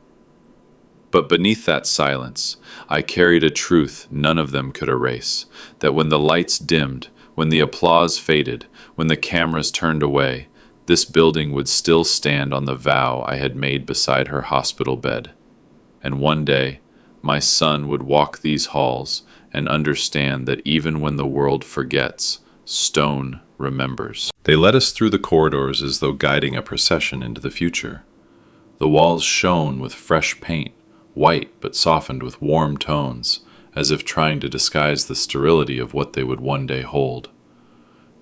But beneath that silence, I carried a truth none of them could erase, that when the lights dimmed, when the applause faded, when the cameras turned away, this building would still stand on the vow I had made beside her hospital bed. And one day, my son would walk these halls and understand that even when the world forgets, stone remembers. They led us through the corridors as though guiding a procession into the future. The walls shone with fresh paint, white but softened with warm tones, as if trying to disguise the sterility of what they would one day hold.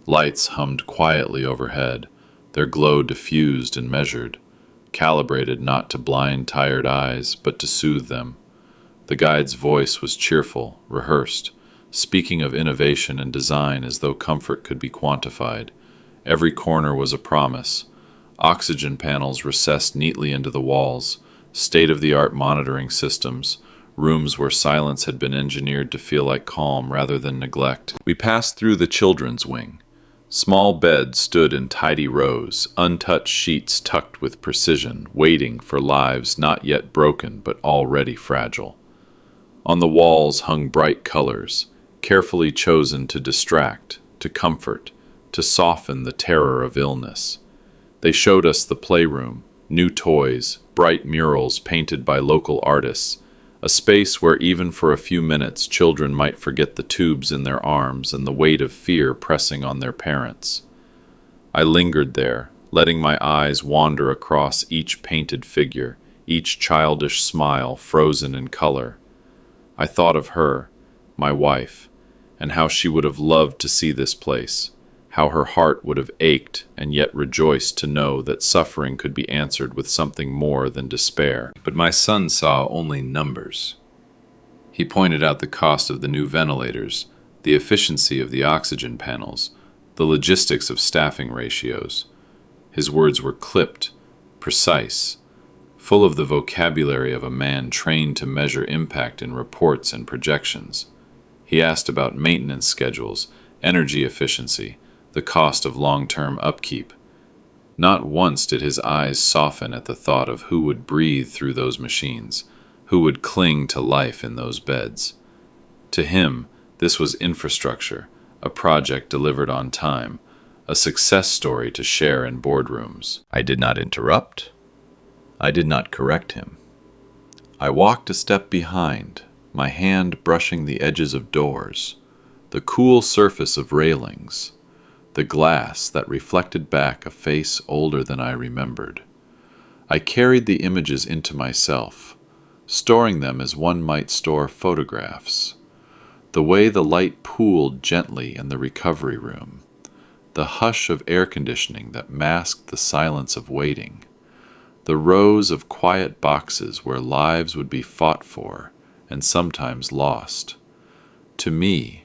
Lights hummed quietly overhead, their glow diffused and measured, calibrated not to blind, tired eyes, but to soothe them. The guide's voice was cheerful, rehearsed, speaking of innovation and design as though comfort could be quantified. Every corner was a promise. Oxygen panels recessed neatly into the walls, state-of-the-art monitoring systems, rooms where silence had been engineered to feel like calm rather than neglect. We passed through the children's wing. Small beds stood in tidy rows, untouched sheets tucked with precision, waiting for lives not yet broken but already fragile. On the walls hung bright colors, carefully chosen to distract, to comfort, to soften the terror of illness. They showed us the playroom, new toys, bright murals painted by local artists, a space where even for a few minutes children might forget the tubes in their arms and the weight of fear pressing on their parents. I lingered there, letting my eyes wander across each painted figure, each childish smile frozen in color. I thought of her, my wife, and how she would have loved to see this place, how her heart would have ached and yet rejoiced to know that suffering could be answered with something more than despair. But my son saw only numbers. He pointed out the cost of the new ventilators, the efficiency of the oxygen panels, the logistics of staffing ratios. His words were clipped, precise, full of the vocabulary of a man trained to measure impact in reports and projections. He asked about maintenance schedules, energy efficiency, the cost of long-term upkeep. Not once did his eyes soften at the thought of who would breathe through those machines, who would cling to life in those beds. To him, this was infrastructure, a project delivered on time, a success story to share in boardrooms. I did not interrupt. I did not correct him. I walked a step behind, my hand brushing the edges of doors, the cool surface of railings, the glass that reflected back a face older than I remembered. I carried the images into myself, storing them as one might store photographs. The way the light pooled gently in the recovery room, the hush of air conditioning that masked the silence of waiting, the rows of quiet boxes where lives would be fought for and sometimes lost. To me,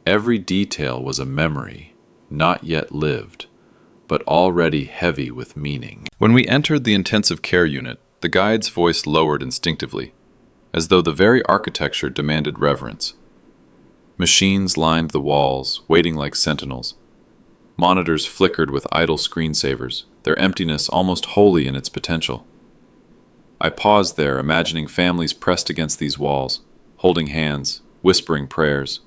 every detail was a memory, not yet lived, but already heavy with meaning. When we entered the intensive care unit, the guide's voice lowered instinctively, as though the very architecture demanded reverence. Machines lined the walls, waiting like sentinels. Monitors flickered with idle screensavers, their emptiness almost holy in its potential. I paused there, imagining families pressed against these walls, holding hands, whispering prayers.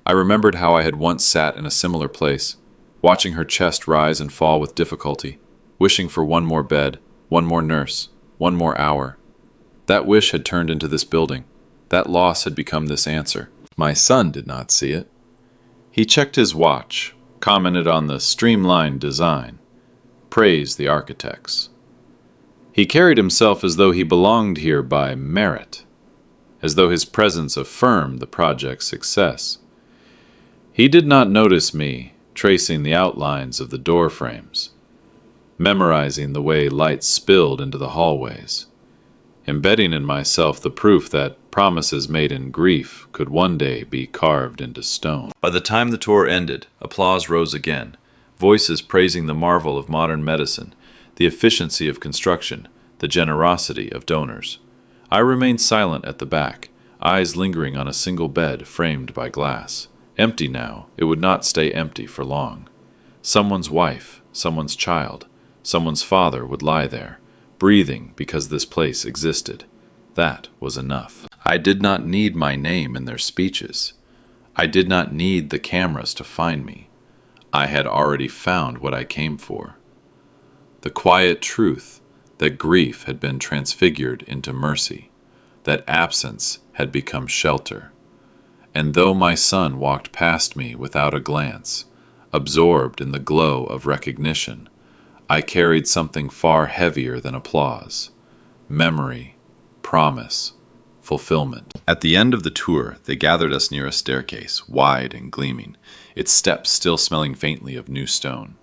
I remembered how I had once sat in a similar place, watching her chest rise and fall with difficulty, wishing for one more bed, one more nurse, one more hour. That wish had turned into this building. That loss had become this answer. My son did not see it. He checked his watch, commented on the streamlined design, praised the architects. He carried himself as though he belonged here by merit, as though his presence affirmed the project's success. He did not notice me, tracing the outlines of the door frames, memorizing the way light spilled into the hallways, embedding in myself the proof that promises made in grief could one day be carved into stone. By the time the tour ended, applause rose again, voices praising the marvel of modern medicine, the efficiency of construction, the generosity of donors. I remained silent at the back, eyes lingering on a single bed framed by glass. Empty now, it would not stay empty for long. Someone's wife, someone's child, someone's father would lie there, breathing because this place existed. That was enough. I did not need my name in their speeches. I did not need the cameras to find me. I had already found what I came for. The quiet truth that grief had been transfigured into mercy, that absence had become shelter. And though my son walked past me without a glance, absorbed in the glow of recognition, I carried something far heavier than applause: memory, promise, fulfillment. At the end of the tour, they gathered us near a staircase, wide and gleaming, its steps still smelling faintly of new stone.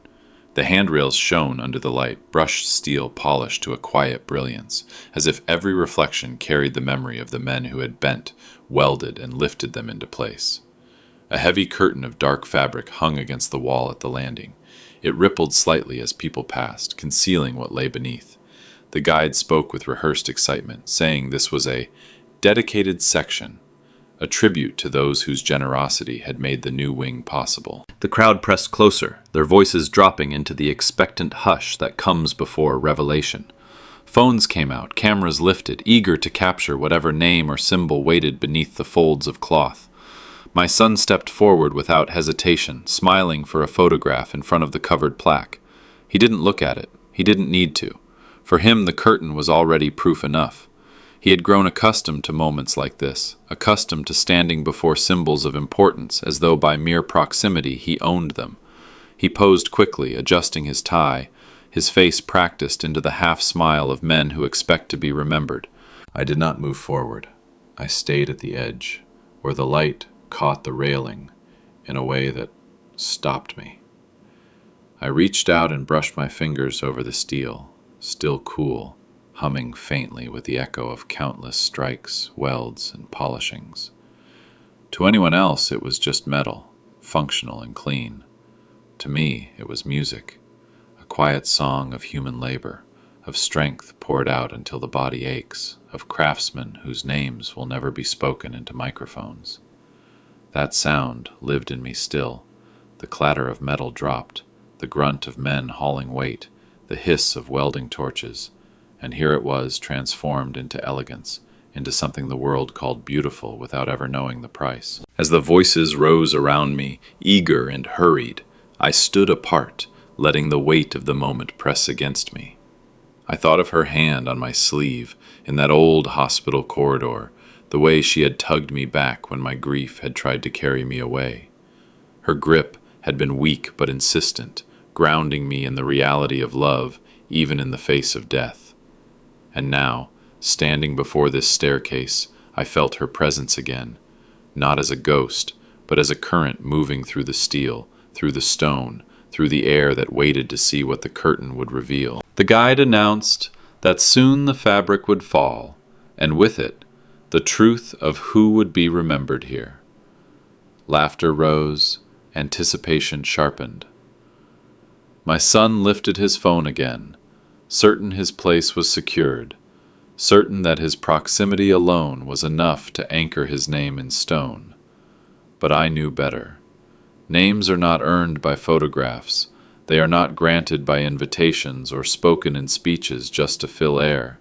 The handrails shone under the light, brushed steel polished to a quiet brilliance, as if every reflection carried the memory of the men who had bent, welded, and lifted them into place. A heavy curtain of dark fabric hung against the wall at the landing. It rippled slightly as people passed, concealing what lay beneath. The guide spoke with rehearsed excitement, saying this was a dedicated section, a tribute to those whose generosity had made the new wing possible. The crowd pressed closer, their voices dropping into the expectant hush that comes before revelation. Phones came out, cameras lifted, eager to capture whatever name or symbol waited beneath the folds of cloth. My son stepped forward without hesitation, smiling for a photograph in front of the covered plaque. He didn't look at it. He didn't need to. For him, the curtain was already proof enough. He had grown accustomed to moments like this, accustomed to standing before symbols of importance as though by mere proximity he owned them. He posed quickly, adjusting his tie, his face practiced into the half-smile of men who expect to be remembered. I did not move forward. I stayed at the edge, where the light caught the railing in a way that stopped me. I reached out and brushed my fingers over the steel, still cool, humming faintly with the echo of countless strikes, welds, and polishings. To anyone else, it was just metal, functional and clean. To me, it was music, a quiet song of human labor, of strength poured out until the body aches, of craftsmen whose names will never be spoken into microphones. That sound lived in me still. The clatter of metal dropped, the grunt of men hauling weight, the hiss of welding torches, and here it was transformed into elegance, into something the world called beautiful without ever knowing the price. As the voices rose around me, eager and hurried, I stood apart, letting the weight of the moment press against me. I thought of her hand on my sleeve in that old hospital corridor, the way she had tugged me back when my grief had tried to carry me away. Her grip had been weak but insistent, grounding me in the reality of love, even in the face of death. And now, standing before this staircase, I felt her presence again, not as a ghost, but as a current moving through the steel, through the stone, through the air that waited to see what the curtain would reveal. The guide announced that soon the fabric would fall, and with it, the truth of who would be remembered here. Laughter rose, anticipation sharpened. My son lifted his phone again, certain his place was secured, certain that his proximity alone was enough to anchor his name in stone. But I knew better. Names are not earned by photographs. They are not granted by invitations or spoken in speeches just to fill air.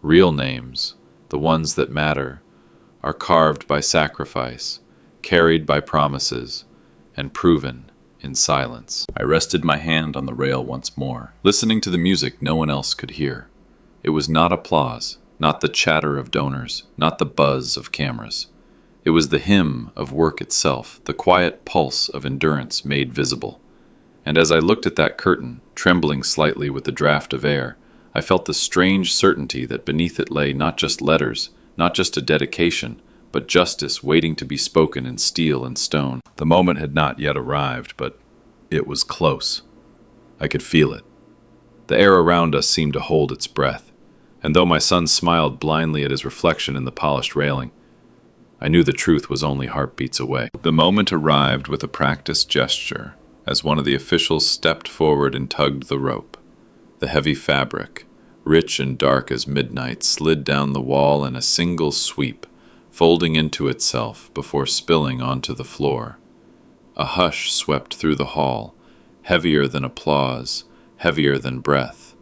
Real names, the ones that matter, are carved by sacrifice, carried by promises, and proven in silence. I rested my hand on the rail once more, listening to the music no one else could hear. It was not applause, not the chatter of donors, not the buzz of cameras. It was the hymn of work itself, the quiet pulse of endurance made visible. And as I looked at that curtain, trembling slightly with the draft of air, I felt the strange certainty that beneath it lay not just letters, not just a dedication, but justice waiting to be spoken in steel and stone. The moment had not yet arrived, but it was close. I could feel it. The air around us seemed to hold its breath, and though my son smiled blindly at his reflection in the polished railing, I knew the truth was only heartbeats away. The moment arrived with a practiced gesture, as one of the officials stepped forward and tugged the rope. The heavy fabric, rich and dark as midnight, slid down the wall in a single sweep, folding into itself before spilling onto the floor. A hush swept through the hall, heavier than applause, heavier than breath.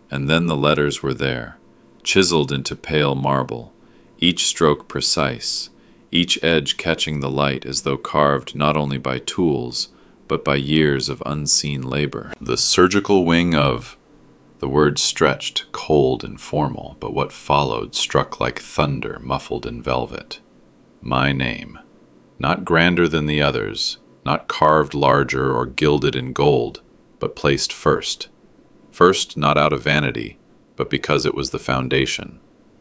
And then the letters were there, chiseled into pale marble, each stroke precise, each edge catching the light as though carved not only by tools, but by years of unseen labor. The surgical wing of... The words stretched, cold and formal, but what followed struck like thunder muffled in velvet. My name. Not grander than the others, not carved larger or gilded in gold, but placed first. First, not out of vanity, but because it was the foundation.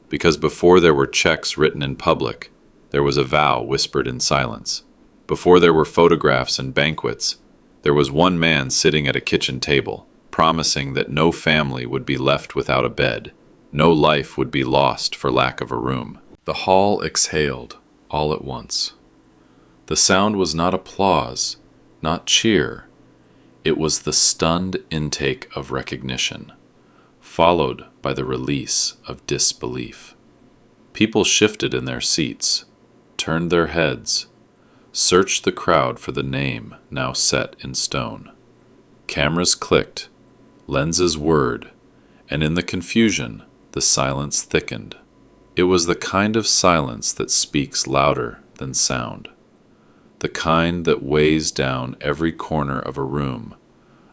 Because before there were checks written in public, there was a vow whispered in silence. Before there were photographs and banquets, there was one man sitting at a kitchen table, promising that no family would be left without a bed, no life would be lost for lack of a room. The hall exhaled, all at once. The sound was not applause, not cheer. It was the stunned intake of recognition, followed by the release of disbelief. People shifted in their seats, turned their heads, searched the crowd for the name now set in stone. Cameras clicked, lenses whirred, and in the confusion, the silence thickened. It was the kind of silence that speaks louder than sound. the kind that weighs down every corner of a room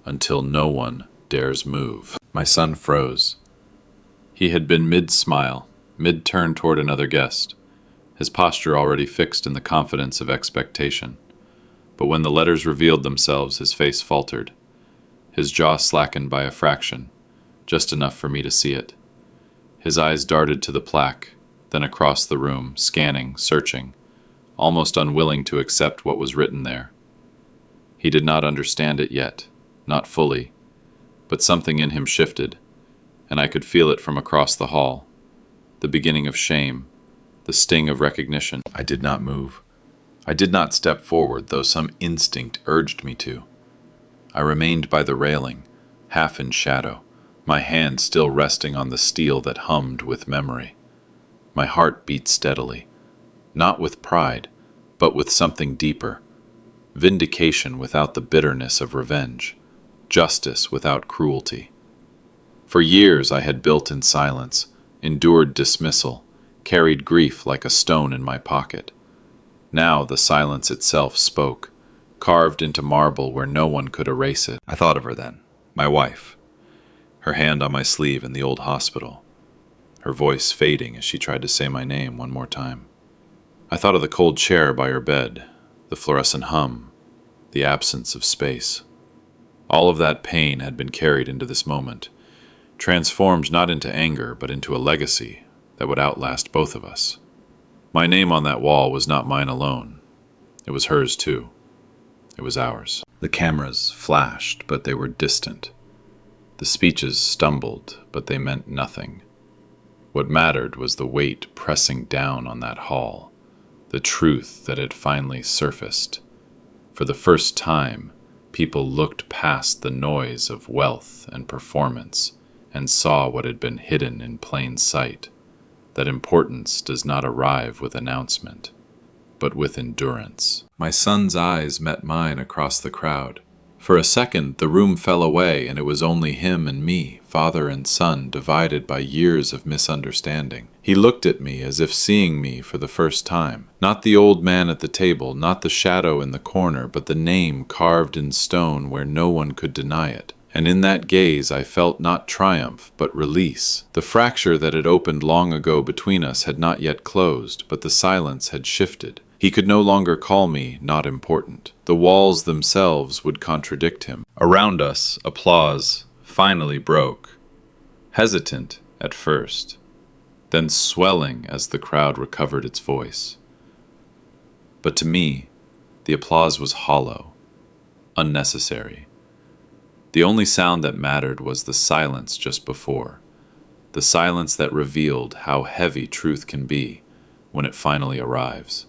until no one dares move. My son froze. He had been mid-smile, mid-turn toward another guest, his posture already fixed in the confidence of expectation. But when the letters revealed themselves, his face faltered. His jaw slackened by a fraction, just enough for me to see it. His eyes darted to the plaque, then across the room, scanning, searching, almost unwilling to accept what was written there. He did not understand it yet, not fully, but something in him shifted, and I could feel it from across the hall. The beginning of shame, the sting of recognition. I did not move. I did not step forward, though some instinct urged me to. I remained by the railing, half in shadow, my hand still resting on the steel that hummed with memory. My heart beat steadily, not with pride, but with something deeper. Vindication without the bitterness of revenge, justice without cruelty. For years I had built in silence, endured dismissal, carried grief like a stone in my pocket. Now the silence itself spoke, carved into marble where no one could erase it. I thought of her then, my wife, her hand on my sleeve in the old hospital, her voice fading as she tried to say my name one more time. I thought of the cold chair by her bed, the fluorescent hum, the absence of space. All of that pain had been carried into this moment, transformed not into anger, but into a legacy that would outlast both of us. My name on that wall was not mine alone. It was hers too. It was ours. The cameras flashed, but they were distant. The speeches stumbled, but they meant nothing. What mattered was the weight pressing down on that hall, the truth that had finally surfaced. For the first time, people looked past the noise of wealth and performance and saw what had been hidden in plain sight, that importance does not arrive with announcement, but with endurance. My son's eyes met mine across the crowd. For a second, the room fell away, and it was only him and me, father and son, divided by years of misunderstanding. He looked at me as if seeing me for the first time. Not the old man at the table, not the shadow in the corner, but the name carved in stone where no one could deny it. And in that gaze I felt not triumph, but release. The fracture that had opened long ago between us had not yet closed, but the silence had shifted. He could no longer call me not important. The walls themselves would contradict him. Around us, applause finally broke. Hesitant at first, then swelling as the crowd recovered its voice. But to me, the applause was hollow, unnecessary. The only sound that mattered was the silence just before, the silence that revealed how heavy truth can be when it finally arrives.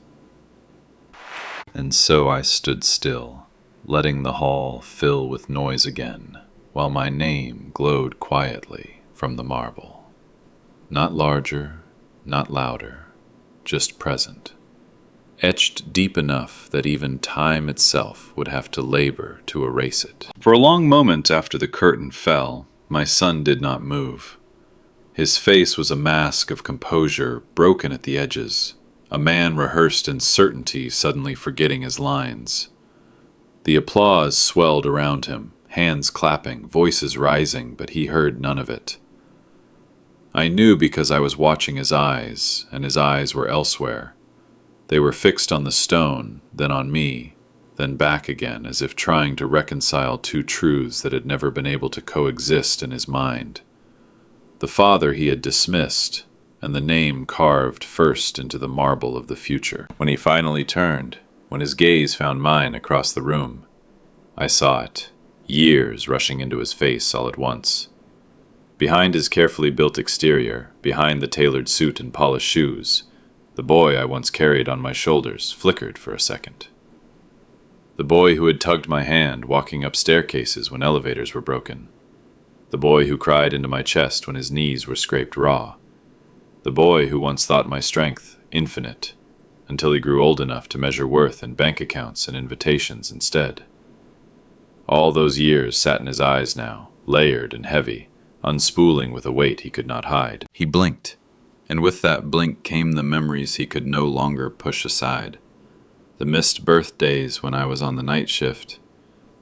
And so I stood still, letting the hall fill with noise again, while my name glowed quietly from the marble. Not larger, not louder, just present, etched deep enough that even time itself would have to labor to erase it. For a long moment after the curtain fell, my son did not move. His face was a mask of composure broken at the edges, a man rehearsed in certainty suddenly forgetting his lines. The applause swelled around him, hands clapping, voices rising, but he heard none of it. I knew because I was watching his eyes, and his eyes were elsewhere. They were fixed on the stone, then on me, then back again, as if trying to reconcile two truths that had never been able to coexist in his mind. The father he had dismissed, and the name carved first into the marble of the future. When he finally turned, when his gaze found mine across the room, I saw it, years rushing into his face all at once. Behind his carefully built exterior, behind the tailored suit and polished shoes, the boy I once carried on my shoulders flickered for a second. The boy who had tugged my hand walking up staircases when elevators were broken. The boy who cried into my chest when his knees were scraped raw. The boy who once thought my strength infinite, until he grew old enough to measure worth in bank accounts and invitations instead. All those years sat in his eyes now, layered and heavy, unspooling with a weight he could not hide. He blinked, and with that blink came the memories he could no longer push aside. The missed birthdays when I was on the night shift,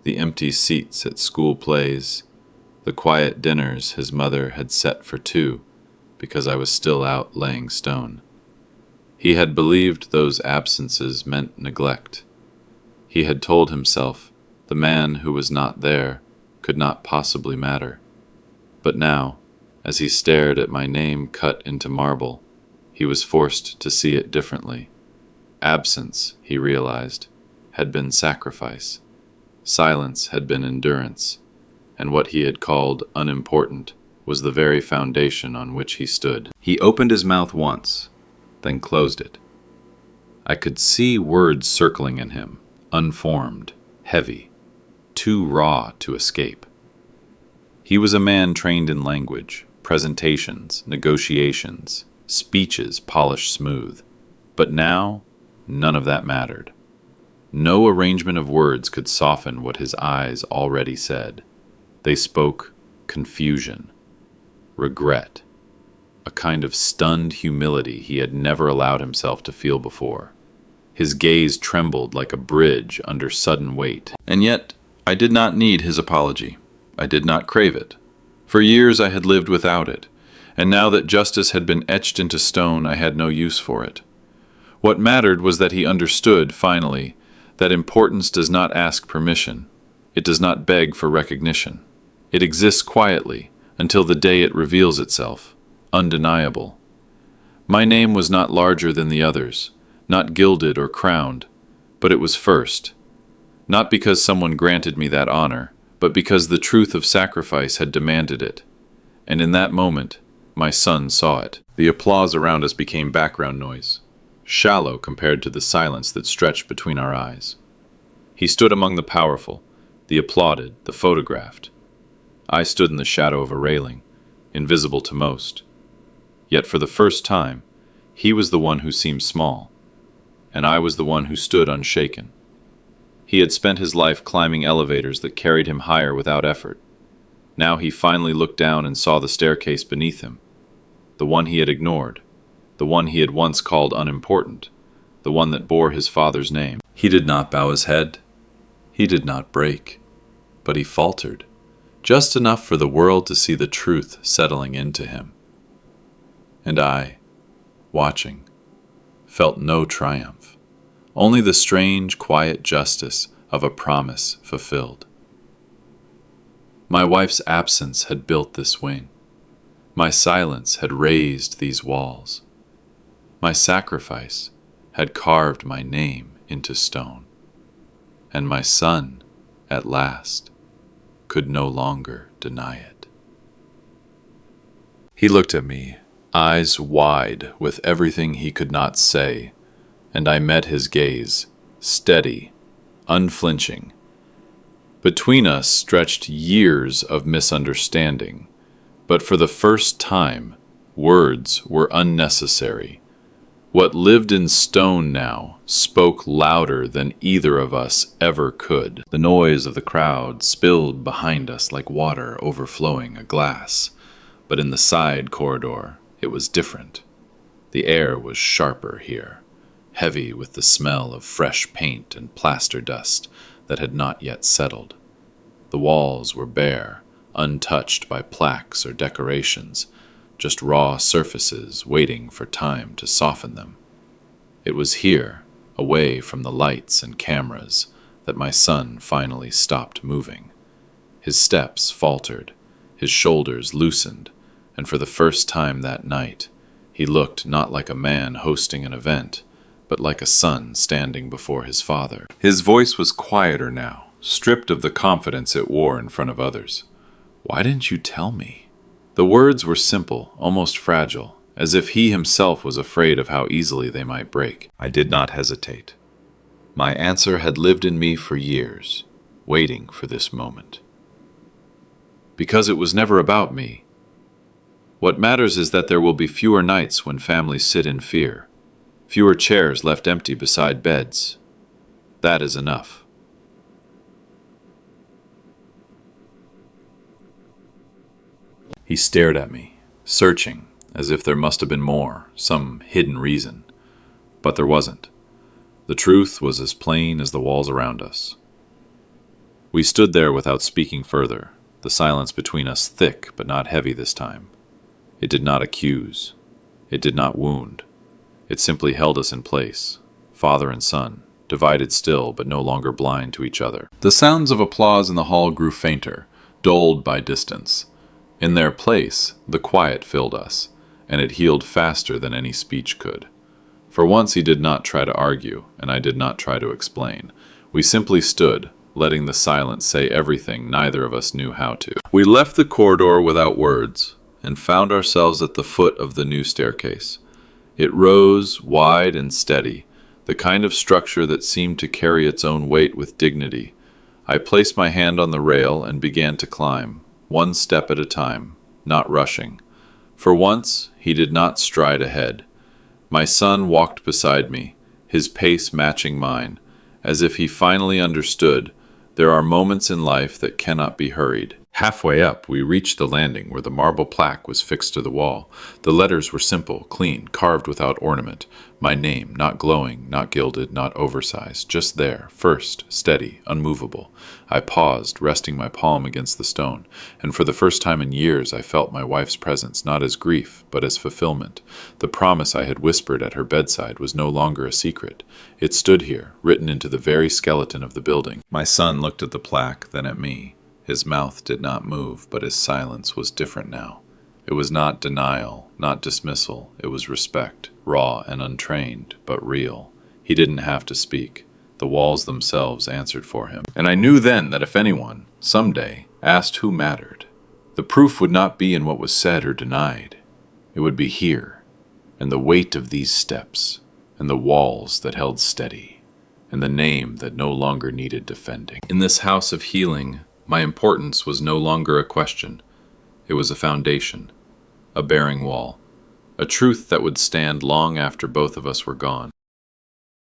the empty seats at school plays, the quiet dinners his mother had set for two because I was still out laying stone. He had believed those absences meant neglect. He had told himself the man who was not there could not possibly matter. But now, as he stared at my name cut into marble, he was forced to see it differently. Absence, he realized, had been sacrifice. Silence had been endurance, and what he had called unimportant was the very foundation on which he stood. He opened his mouth once, then closed it. I could see words circling in him, unformed, heavy, too raw to escape. He was a man trained in language, presentations, negotiations, speeches polished smooth. But now, none of that mattered. No arrangement of words could soften what his eyes already said. They spoke confusion, regret, a kind of stunned humility he had never allowed himself to feel before. His gaze trembled like a bridge under sudden weight. And yet, I did not need his apology. I did not crave it. For years I had lived without it, and now that justice had been etched into stone, I had no use for it. What mattered was that he understood, finally, that importance does not ask permission. It does not beg for recognition. It exists quietly until the day it reveals itself, undeniable. My name was not larger than the others, not gilded or crowned, but it was first. Not because someone granted me that honor, but because the truth of sacrifice had demanded it. And in that moment, my son saw it. The applause around us became background noise, shallow compared to the silence that stretched between our eyes. He stood among the powerful, the applauded, the photographed. I stood in the shadow of a railing, invisible to most. Yet for the first time, he was the one who seemed small, and I was the one who stood unshaken. He had spent his life climbing elevators that carried him higher without effort. Now he finally looked down and saw the staircase beneath him, the one he had ignored, the one he had once called unimportant, the one that bore his father's name. He did not bow his head. He did not break, but he faltered, just enough for the world to see the truth settling into him. And I, watching, felt no triumph, only the strange, quiet justice of a promise fulfilled. My wife's absence had built this wing. My silence had raised these walls. My sacrifice had carved my name into stone. And my son, at last, could no longer deny it. He looked at me, eyes wide with everything he could not say, and I met his gaze, steady, unflinching. Between us stretched years of misunderstanding, but for the first time, words were unnecessary. What lived in stone now spoke louder than either of us ever could. The noise of the crowd spilled behind us like water overflowing a glass, but in the side corridor it was different. The air was sharper here, heavy with the smell of fresh paint and plaster dust that had not yet settled. The walls were bare, untouched by plaques or decorations, just raw surfaces waiting for time to soften them. It was here, away from the lights and cameras, that my son finally stopped moving. His steps faltered, his shoulders loosened, and for the first time that night, he looked not like a man hosting an event, but like a son standing before his father. His voice was quieter now, stripped of the confidence it wore in front of others. "Why didn't you tell me?" The words were simple, almost fragile, as if he himself was afraid of how easily they might break. I did not hesitate. My answer had lived in me for years, waiting for this moment. Because it was never about me. What matters is that there will be fewer nights when families sit in fear, fewer chairs left empty beside beds. That is enough. He stared at me, searching, as if there must have been more, some hidden reason. But there wasn't. The truth was as plain as the walls around us. We stood there without speaking further, the silence between us thick but not heavy this time. It did not accuse. It did not wound. It simply held us in place, father and son, divided still but no longer blind to each other. The sounds of applause in the hall grew fainter, dulled by distance. In their place, the quiet filled us, and it healed faster than any speech could. For once he did not try to argue, and I did not try to explain. We simply stood, letting the silence say everything neither of us knew how to. We left the corridor without words, and found ourselves at the foot of the new staircase. It rose, wide and steady, the kind of structure that seemed to carry its own weight with dignity. I placed my hand on the rail and began to climb, one step at a time, not rushing. For once, he did not stride ahead. My son walked beside me, his pace matching mine, as if he finally understood there are moments in life that cannot be hurried. Halfway up, we reached the landing where the marble plaque was fixed to the wall. The letters were simple, clean, carved without ornament. My name, not glowing, not gilded, not oversized, just there, first, steady, unmovable. I paused, resting my palm against the stone, and for the first time in years I felt my wife's presence not as grief, but as fulfillment. The promise I had whispered at her bedside was no longer a secret. It stood here, written into the very skeleton of the building. My son looked at the plaque, then at me. His mouth did not move, but his silence was different now. It was not denial, not dismissal. It was respect, raw and untrained, but real. He didn't have to speak. The walls themselves answered for him. And I knew then that if anyone, someday, asked who mattered, the proof would not be in what was said or denied. It would be here, and the weight of these steps, and the walls that held steady, and the name that no longer needed defending. In this house of healing, my importance was no longer a question. It was a foundation, a bearing wall, a truth that would stand long after both of us were gone.